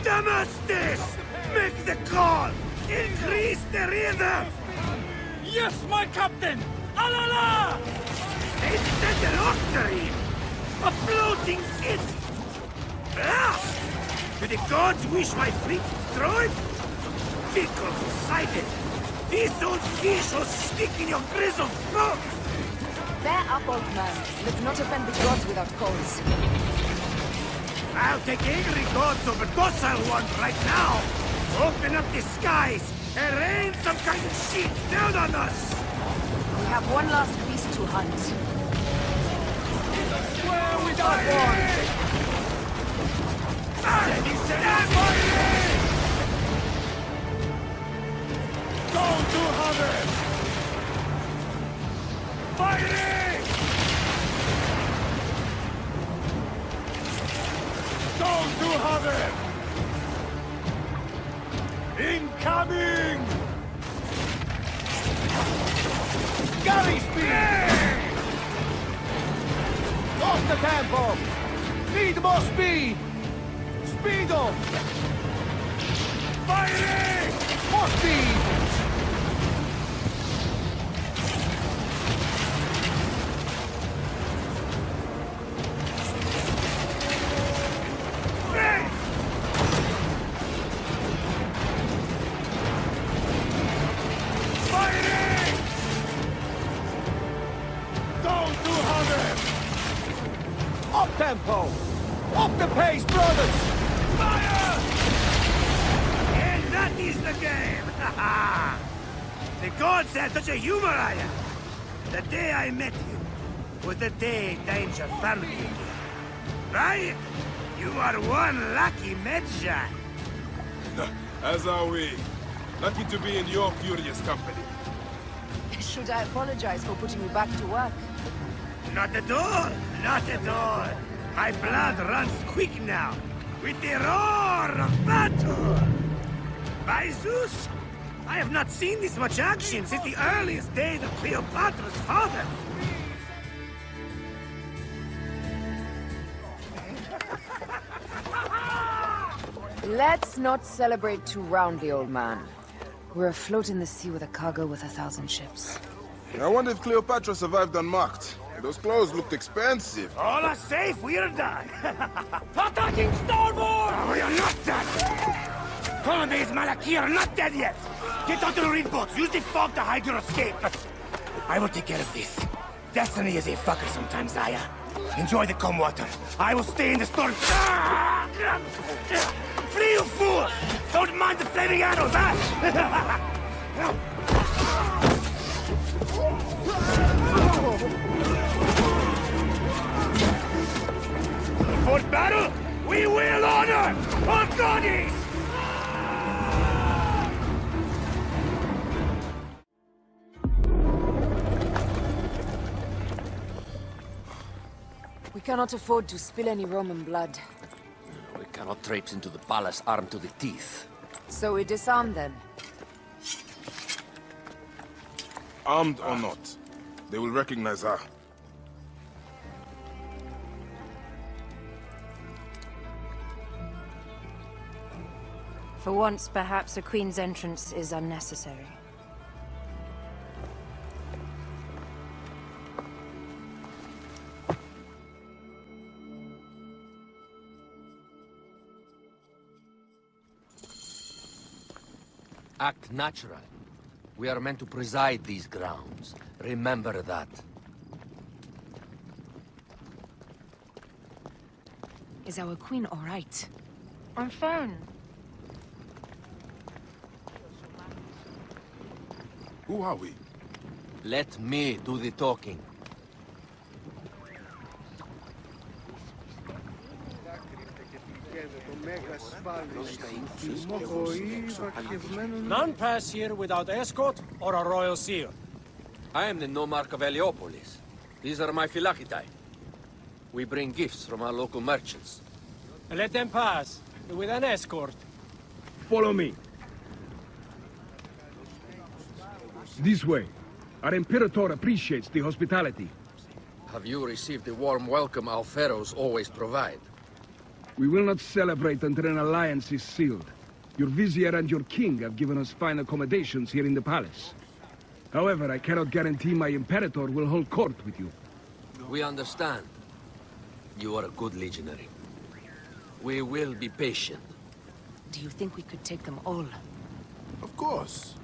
Damastes! Make the call! Increase the rhythm! Yes, my captain! Alala! They sent an octarine! A floating city! Ah! Do the gods wish my fleet destroyed? Fickle Poseidon! These old fish will stick in your grizzled throat! Bear up, old man. Let's not offend the gods without cause. I'll take angry gods over docile ones right now! Open up the skies and rain some kind of shit down on us! We have one last beast to hunt. Swear without warning! Don't do hurry! Fighting! Don't do hurry! Incoming! Galley speed! Off the tempo! Need more speed! Speed up! Firing! More speed! Firing! Don't do hurry! Up tempo! Up the pace, brothers! Fire! And that is the game! The gods had such a humor, Aya. The day I met you was the day danger found you. Right? You are one lucky Medjay. As are we. Lucky to be in your furious company. Should I apologize for putting you back to work? Not at all! Not at all! My blood runs quick now, with the roar of battle! By Zeus! I have not seen this much action since the earliest days of Cleopatra's father! Let's not celebrate too roundly, old man. We're afloat in the sea with a cargo with 1,000 ships. I wonder if Cleopatra survived unmarked. Those clothes looked expensive. All are safe, we are done! Attacking starboard! We are not done! Colonnades Malaki are not dead yet! Get onto the reef boats, use the fog to hide your escape! I will take care of this. Destiny is a fucker sometimes, Aya. Enjoy the calm water. I will stay in the storm. Flee, you fool! Don't mind the flaming arrows, huh? For battle, we will honor our goddess! We cannot afford to spill any Roman blood. We cannot traipse into the palace armed to the teeth. So we disarm then. Armed or not, they will recognize her. For once, perhaps a queen's entrance is unnecessary. Act natural. We are meant to preside these grounds. Remember that. Is our queen all right? I'm fine. Who are we? Let me do the talking. None pass here without escort or a royal seal. I am the nomarch of Heliopolis. These are my Phylakitae. We bring gifts from our local merchants. Let them pass, with an escort. Follow me. This way. Our Imperator appreciates the hospitality. Have you received the warm welcome our pharaohs always provide? We will not celebrate until an alliance is sealed. Your vizier and your king have given us fine accommodations here in the palace. However, I cannot guarantee my Imperator will hold court with you. We understand. You are a good legionary. We will be patient. Do you think we could take them all? Of course.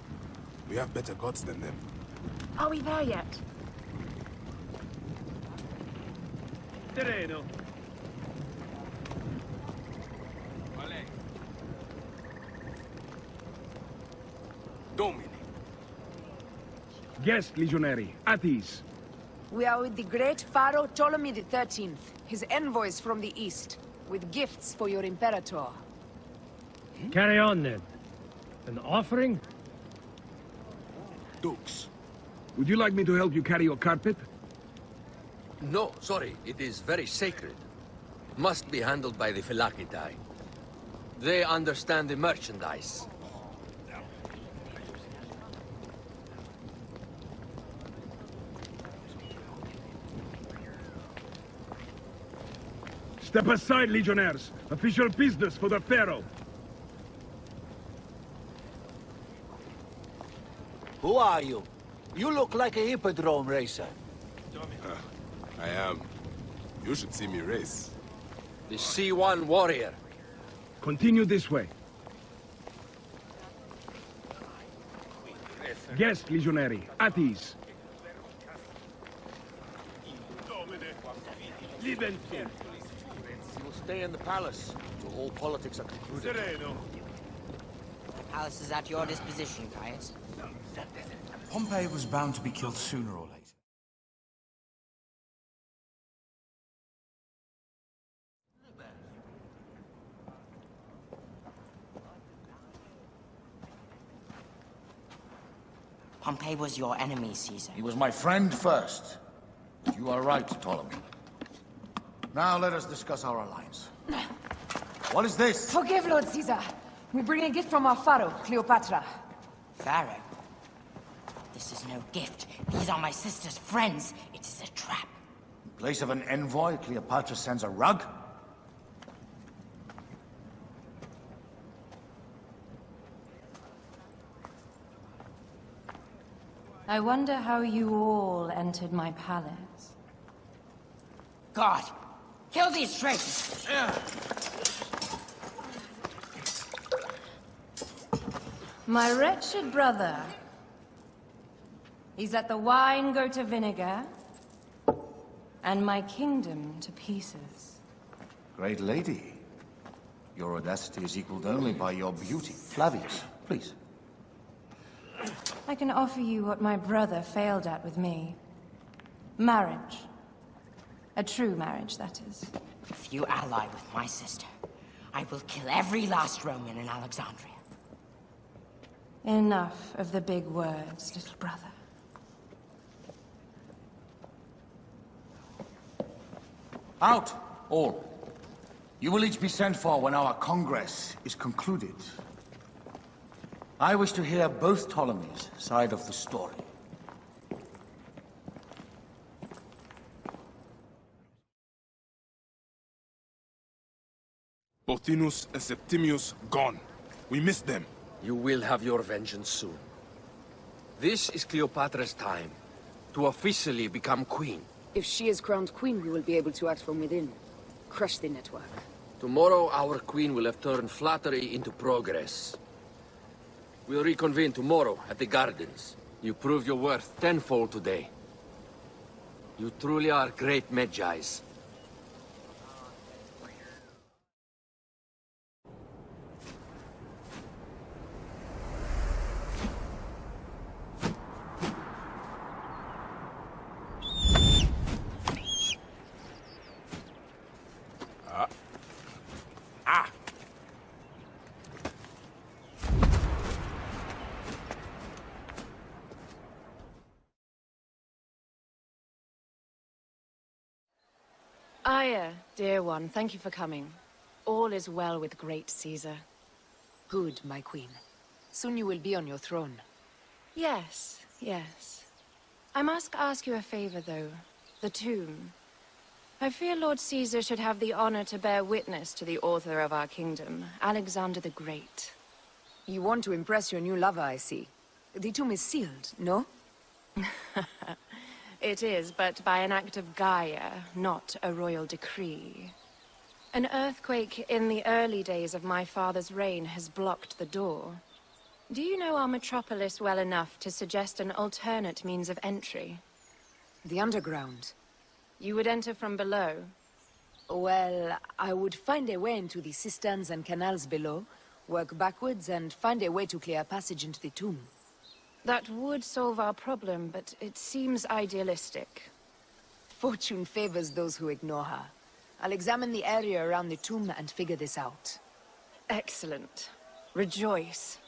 We have better gods than them. Are we there yet? Terreno. Domini. Guest, legionary. At ease. We are with the great Pharaoh Ptolemy XIII, his envoys from the east, with gifts for your Imperator. Carry on, then. An offering? Dukes. Would you like me to help you carry your carpet? No, sorry. It is very sacred. Must be handled by the Phylakitae. They understand the merchandise. Step aside, legionnaires. Official business for the Pharaoh. Who are you? You look like a hippodrome racer. I am. You should see me race. The C1 warrior. Continue this way. Guest, legionary. At ease. stay in the palace until all politics are concluded. Sereno. The palace is at your disposition, Caius. Pompey was bound to be killed sooner or later. Pompey was your enemy, Caesar. He was my friend first. You are right, Ptolemy. Now let us discuss our alliance. What is this? Forgive, Lord Caesar. We bring a gift from our pharaoh, Cleopatra. Pharaoh? This is no gift. These are my sister's friends. It is a trap. In place of an envoy, Cleopatra sends a rug? I wonder how you all entered my palace. God! Kill these traitors! My wretched brother. He's let the wine go to vinegar, and my kingdom to pieces. Great lady. Your audacity is equaled only by your beauty. Flavius, please. I can offer you what my brother failed at with me. Marriage. A true marriage, that is. If you ally with my sister, I will kill every last Roman in Alexandria. Enough of the big words, little brother. Out, all. You will each be sent for when our Congress is concluded. I wish to hear both Ptolemies' side of the story. Pothinus and Septimius gone. We missed them. You will have your vengeance soon. This is Cleopatra's time to officially become queen. If she is crowned queen, we will be able to act from within. Crush the network. Tomorrow, our queen will have turned flattery into progress. We'll reconvene tomorrow at the gardens. You proved your worth tenfold today. You truly are great Magi's. Aya, dear one, thank you for coming. All is well with great Caesar. Good, my queen. Soon you will be on your throne. Yes, yes. I must ask you a favor, though. The tomb. I fear Lord Caesar should have the honor to bear witness to the author of our kingdom, Alexander the Great. You want to impress your new lover, I see. The tomb is sealed, no? It is, but by an act of Gaia, not a royal decree. An earthquake in the early days of my father's reign has blocked the door. Do you know our metropolis well enough to suggest an alternate means of entry? The underground. You would enter from below? Well, I would find a way into the cisterns and canals below, work backwards, and find a way to clear a passage into the tomb. That would solve our problem, but it seems idealistic. Fortune favors those who ignore her. I'll examine the area around the tomb and figure this out. Excellent. Rejoice.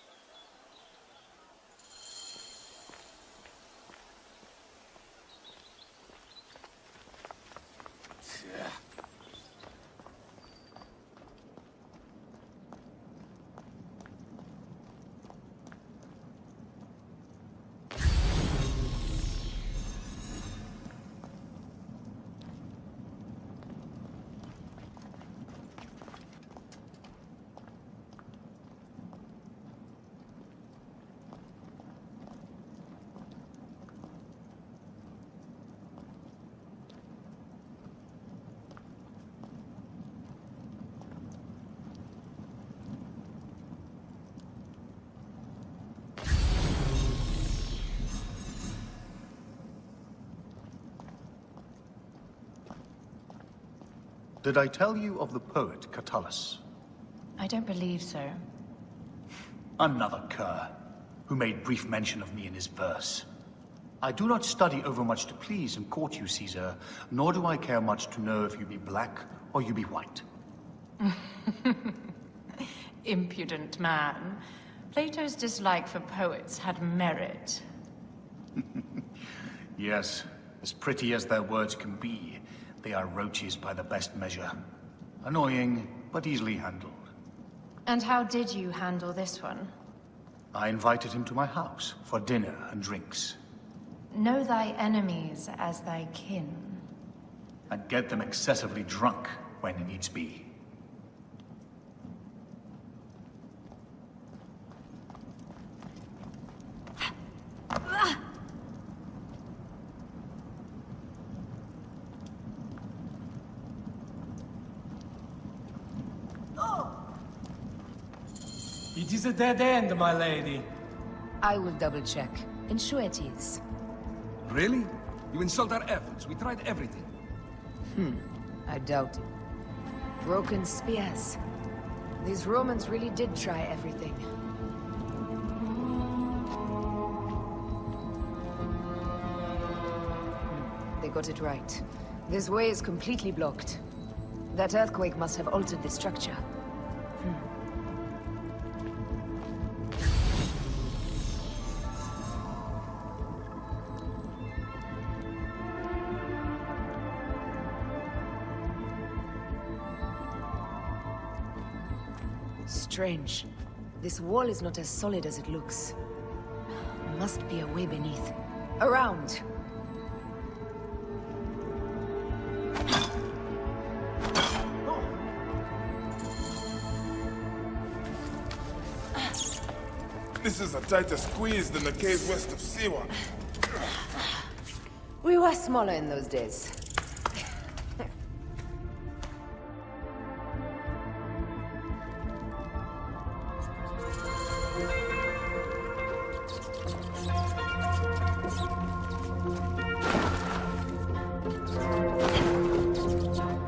Did I tell you of the poet Catullus? I don't believe so. Another cur, who made brief mention of me in his verse. I do not study overmuch to please and court you, Caesar, nor do I care much to know if you be black or you be white. Impudent man. Plato's dislike for poets had merit. Yes, as pretty as their words can be, they are roaches by the best measure. Annoying, but easily handled. And how did you handle this one? I invited him to my house for dinner and drinks. Know thy enemies as thy kin. And get them excessively drunk when needs be. It is a dead end, my lady. I will double check. Ensure it is. Really? You insult our efforts. We tried everything. I doubt it. Broken spears. These Romans really did try everything. They got it right. This way is completely blocked. That earthquake must have altered the structure. Strange. This wall is not as solid as it looks. Must be a way beneath. Around! This is a tighter squeeze than the cave west of Siwa. We were smaller in those days.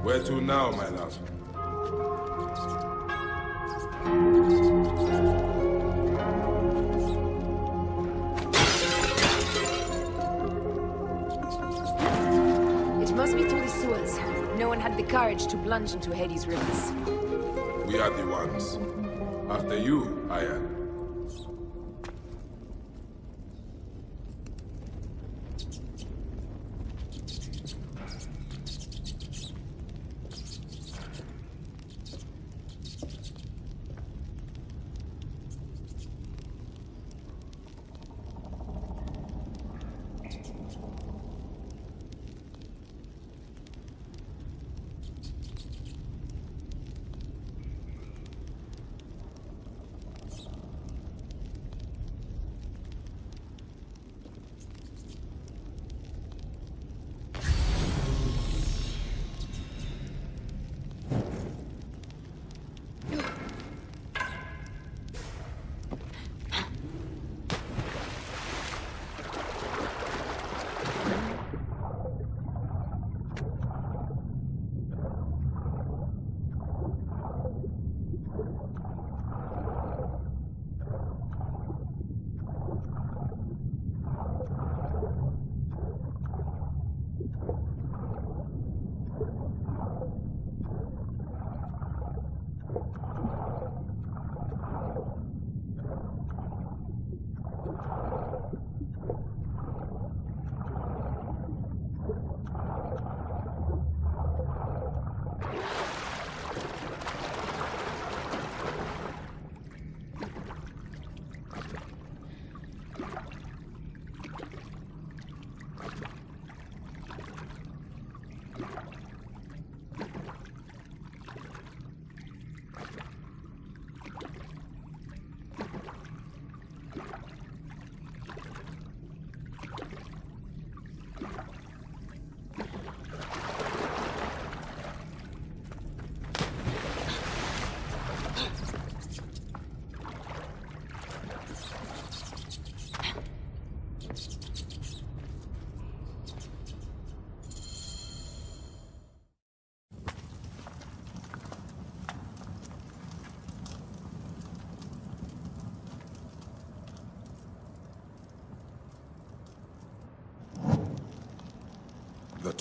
Where to now, my love? It must be through the sewers. No one had the courage to plunge into Hades' rivers. We are the ones. After you, Aya.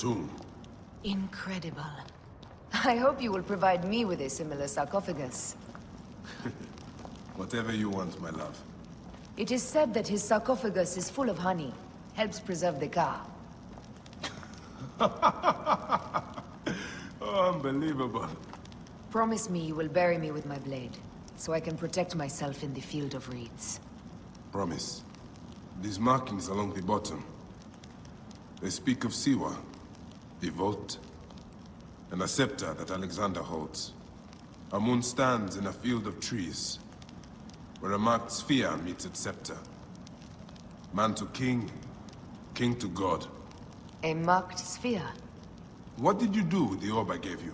tomb. Incredible. I hope you will provide me with a similar sarcophagus. Whatever you want, my love. It is said that his sarcophagus is full of honey. Helps preserve the car. Oh, unbelievable. Promise me you will bury me with my blade, so I can protect myself in the field of reeds. Promise. These markings along the bottom, they speak of Siwa, the vault, and a scepter that Alexander holds. A moon stands in a field of trees, where a marked sphere meets its scepter. Man to king, king to god. A marked sphere? What did you do with the orb I gave you?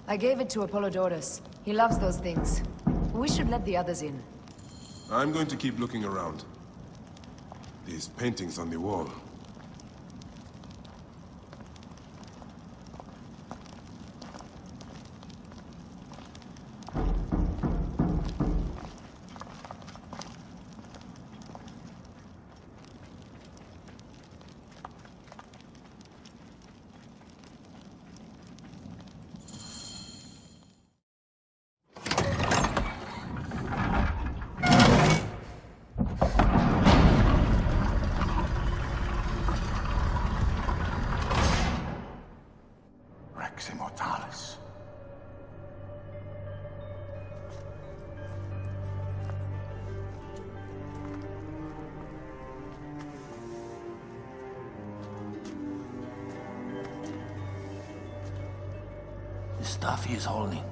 I gave it to Apollodorus. He loves those things. We should let the others in. I'm going to keep looking around. These paintings on the wall. Rex Immortalis. The stuff he is holding.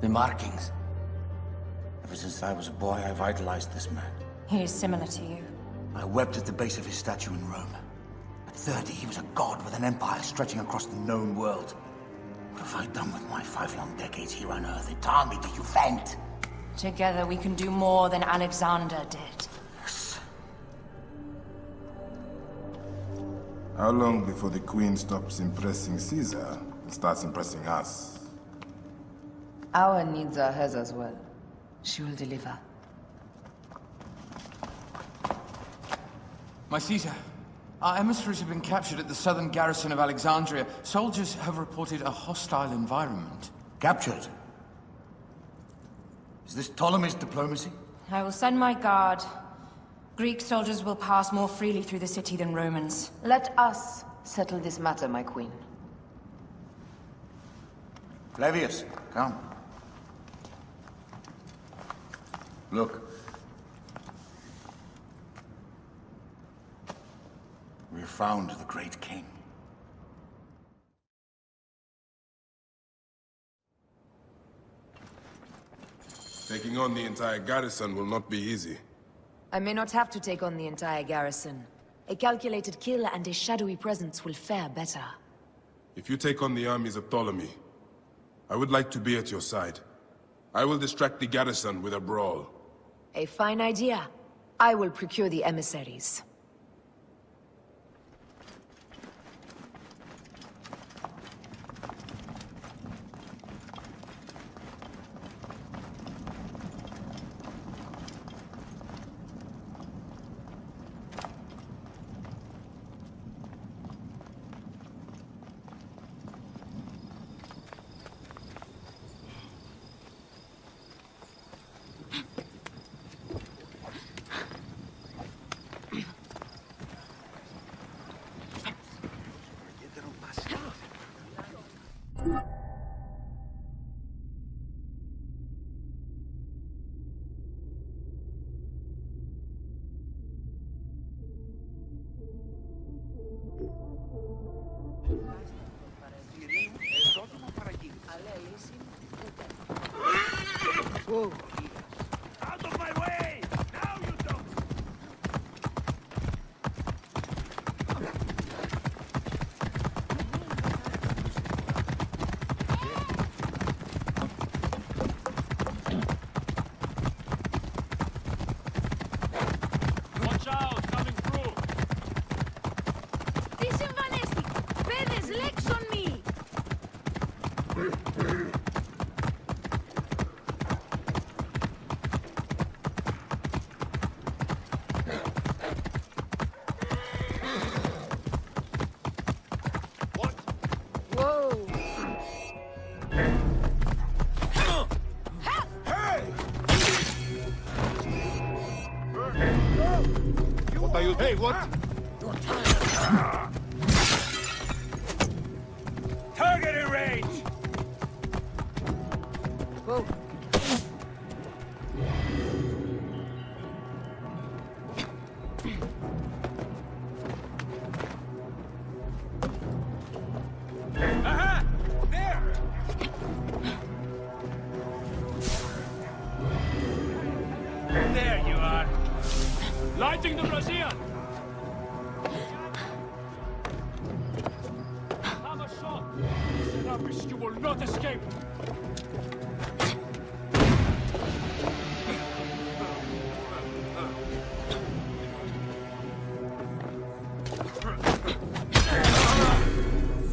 The markings. Ever since I was a boy, I've idolized this man. He is similar to you. I wept at the base of his statue in Rome. At 30, he was a god with an empire stretching across the known world. What have I done with my 5 long decades here on Earth? It taught me to you faint. Together we can do more than Alexander did. Yes. How long before the Queen stops impressing Caesar and starts impressing us? Our needs are hers as well. She will deliver. My Caesar, our emissaries have been captured at the southern garrison of Alexandria. Soldiers have reported a hostile environment. Captured? Is this Ptolemy's diplomacy? I will send my guard. Greek soldiers will pass more freely through the city than Romans. Let us settle this matter, my queen. Flavius, come. Look. We have found the great king. Taking on the entire garrison will not be easy. I may not have to take on the entire garrison. A calculated kill and a shadowy presence will fare better. If you take on the armies of Ptolemy, I would like to be at your side. I will distract the garrison with a brawl. A fine idea. I will procure the emissaries. Whoa. Out of my way! Now you don't! Watch out! Coming through! Τι συμβανέστη! Πέδες, legs on me! what? Target in range! Whoa. Aha! There! There you are. Lighting the brazier! Have a shot! Rubbish, you will not escape!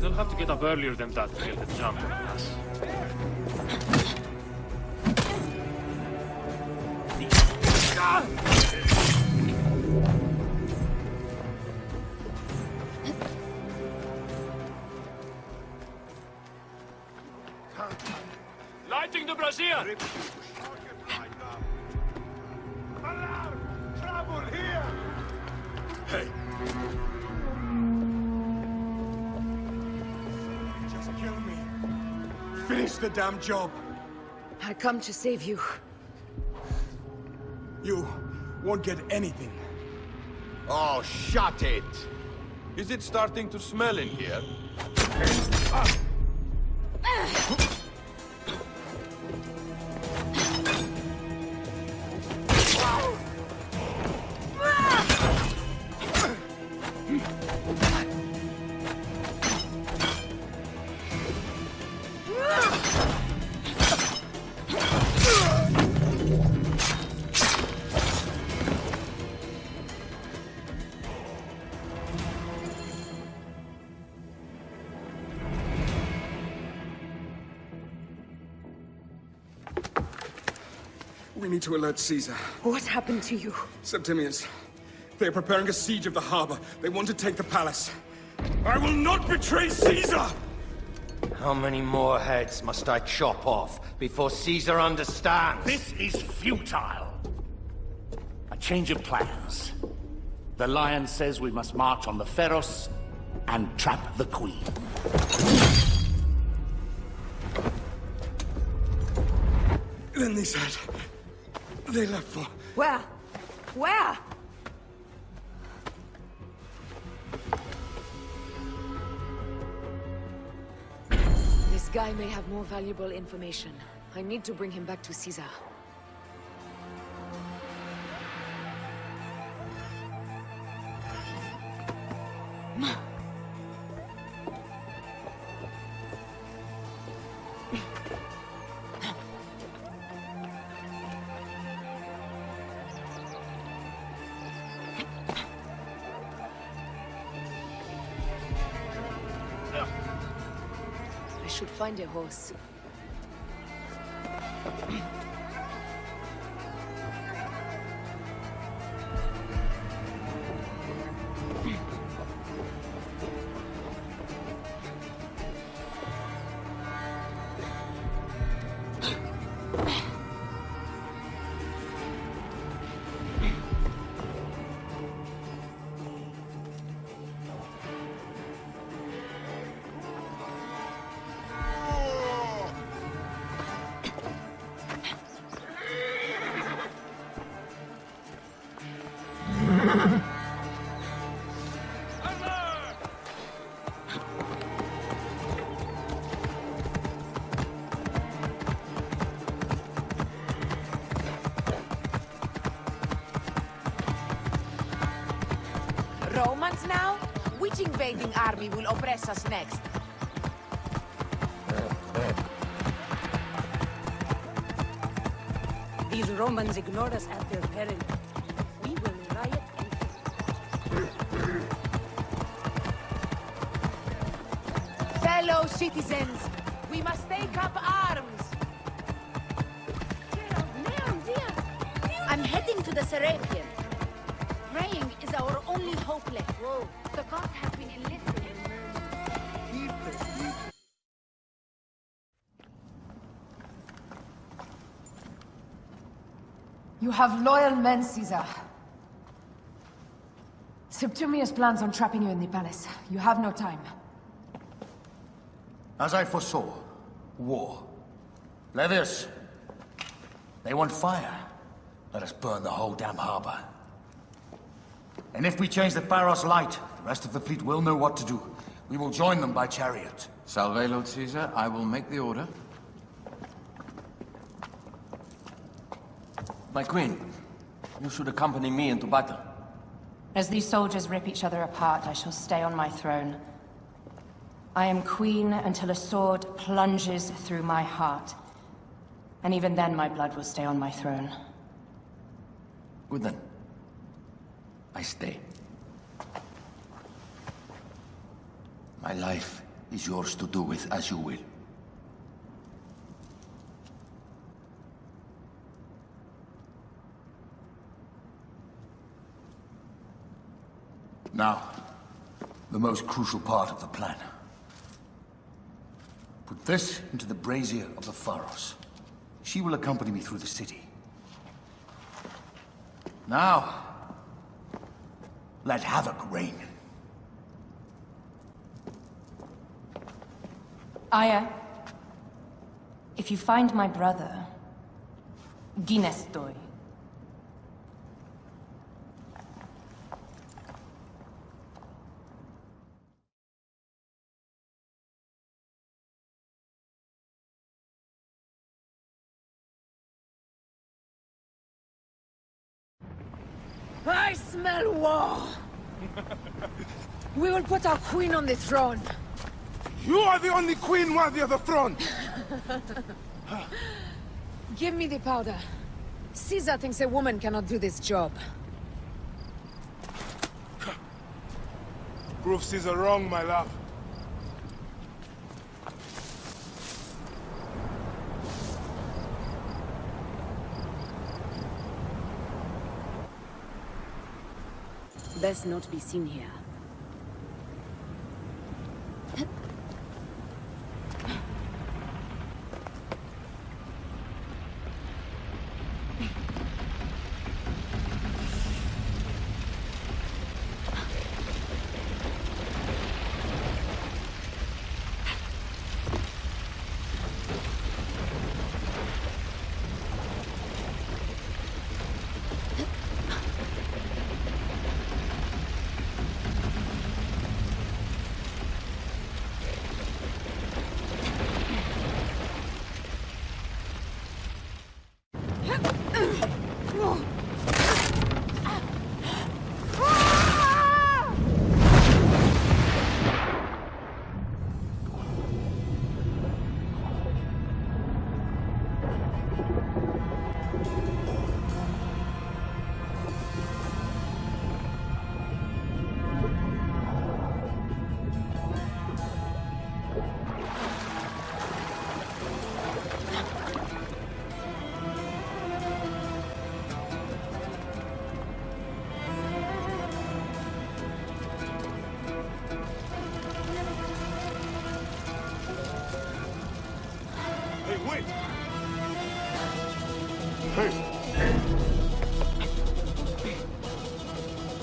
They'll have to get up earlier than that to get the jump on us. Lighting the brazier! Alarm! Trouble here! Hey! Just kill me. Finish the damn job. I come to save you. You won't get anything. Oh, shut it! Is it starting to smell in here? We need to alert Caesar. What happened to you? Septimius. They are preparing a siege of the harbor. They want to take the palace. I will not betray Caesar! How many more heads must I chop off before Caesar understands? This is futile. A change of plans. The Lion says we must march on the Pharos and trap the Queen. Then they said... they left for... Where? Where? This guy may have more valuable information. I need to bring him back to Caesar. I should find a horse. Romans now? Which invading army will oppress us next? These Romans ignore us at their peril. We will riot and... Fellow citizens, we must take up arms! I'm heading to the Serapion. Praying is our only hope left. Whoa. The gods have been enlisted. You have loyal men, Caesar. Septimius plans on trapping you in the palace. You have no time. As I foresaw, war. Levius, they want fire. Let us burn the whole damn harbor. And if we change the Pharos light, the rest of the fleet will know what to do. We will join them by chariot. Salve, Lord Caesar. I will make the order. My queen, you should accompany me into battle. As these soldiers rip each other apart, I shall stay on my throne. I am queen until a sword plunges through my heart. And even then, my blood will stay on my throne. Good then. I stay. My life is yours to do with as you will. Now, the most crucial part of the plan. Put this into the brazier of the Pharos. She will accompany me through the city. Now, let havoc reign. Aya, if you find my brother, Ginestoy. I smell war! We will put our queen on the throne. You are the only queen worthy of the throne! Give me the powder. Caesar thinks a woman cannot do this job. Prove Caesar wrong, my love. Best not be seen here.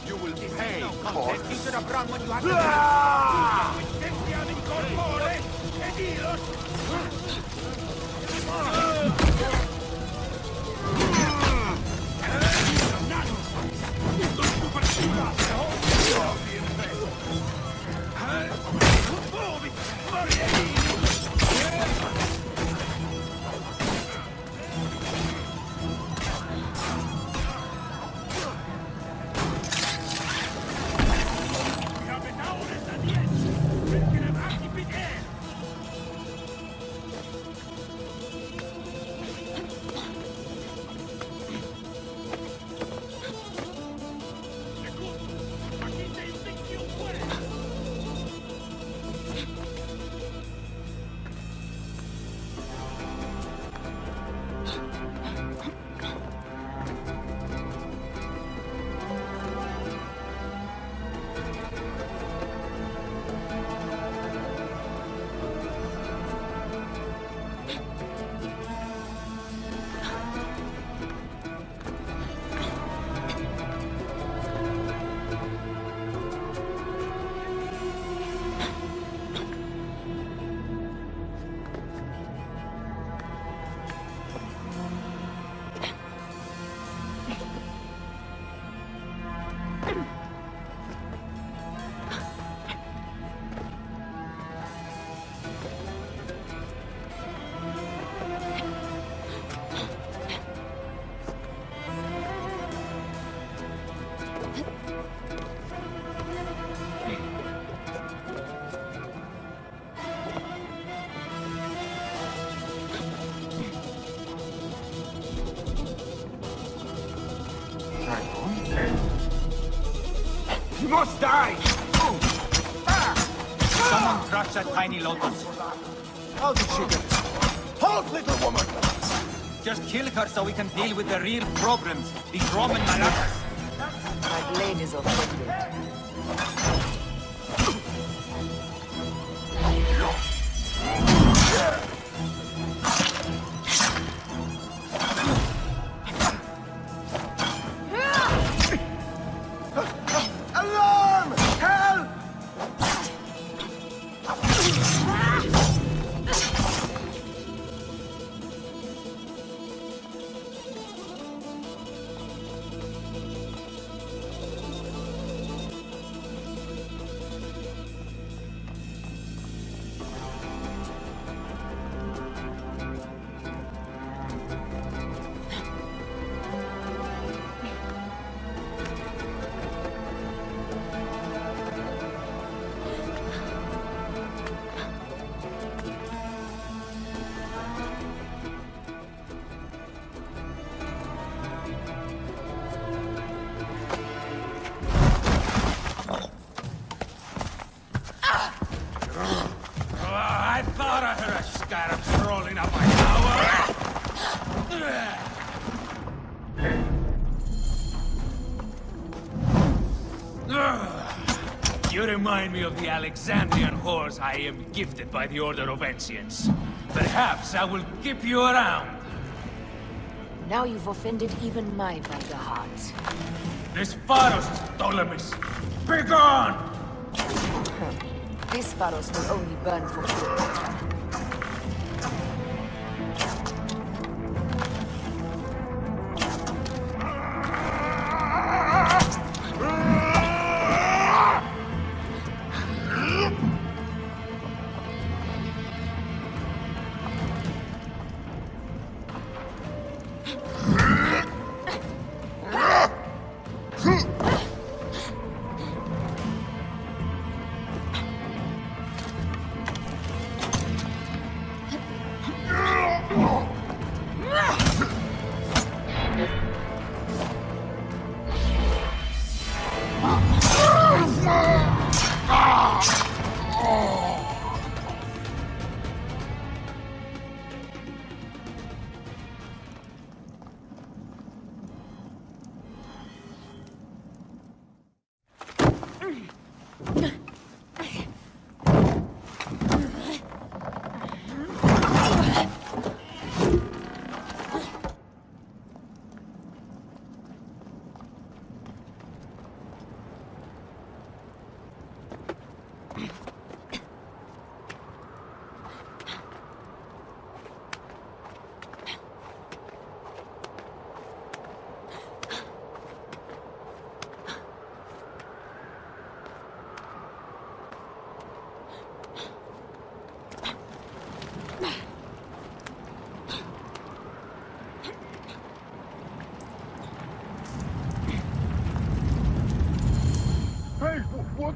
You will pay, must die! Someone crush that tiny lotus. How did she get it? Halt, little woman! Just kill her so we can deal with the real problems. These Roman maracas. My blade is offended. Alarm! Help! I thought I heard a scarab crawling up my tower. You remind me of the Alexandrian whores I am gifted by the Order of Ancients. Perhaps I will keep you around. Now you've offended even my vulgar heart. This Pharos is Ptolemy's. Be gone! This Pharos will only burn for good. Hey, what?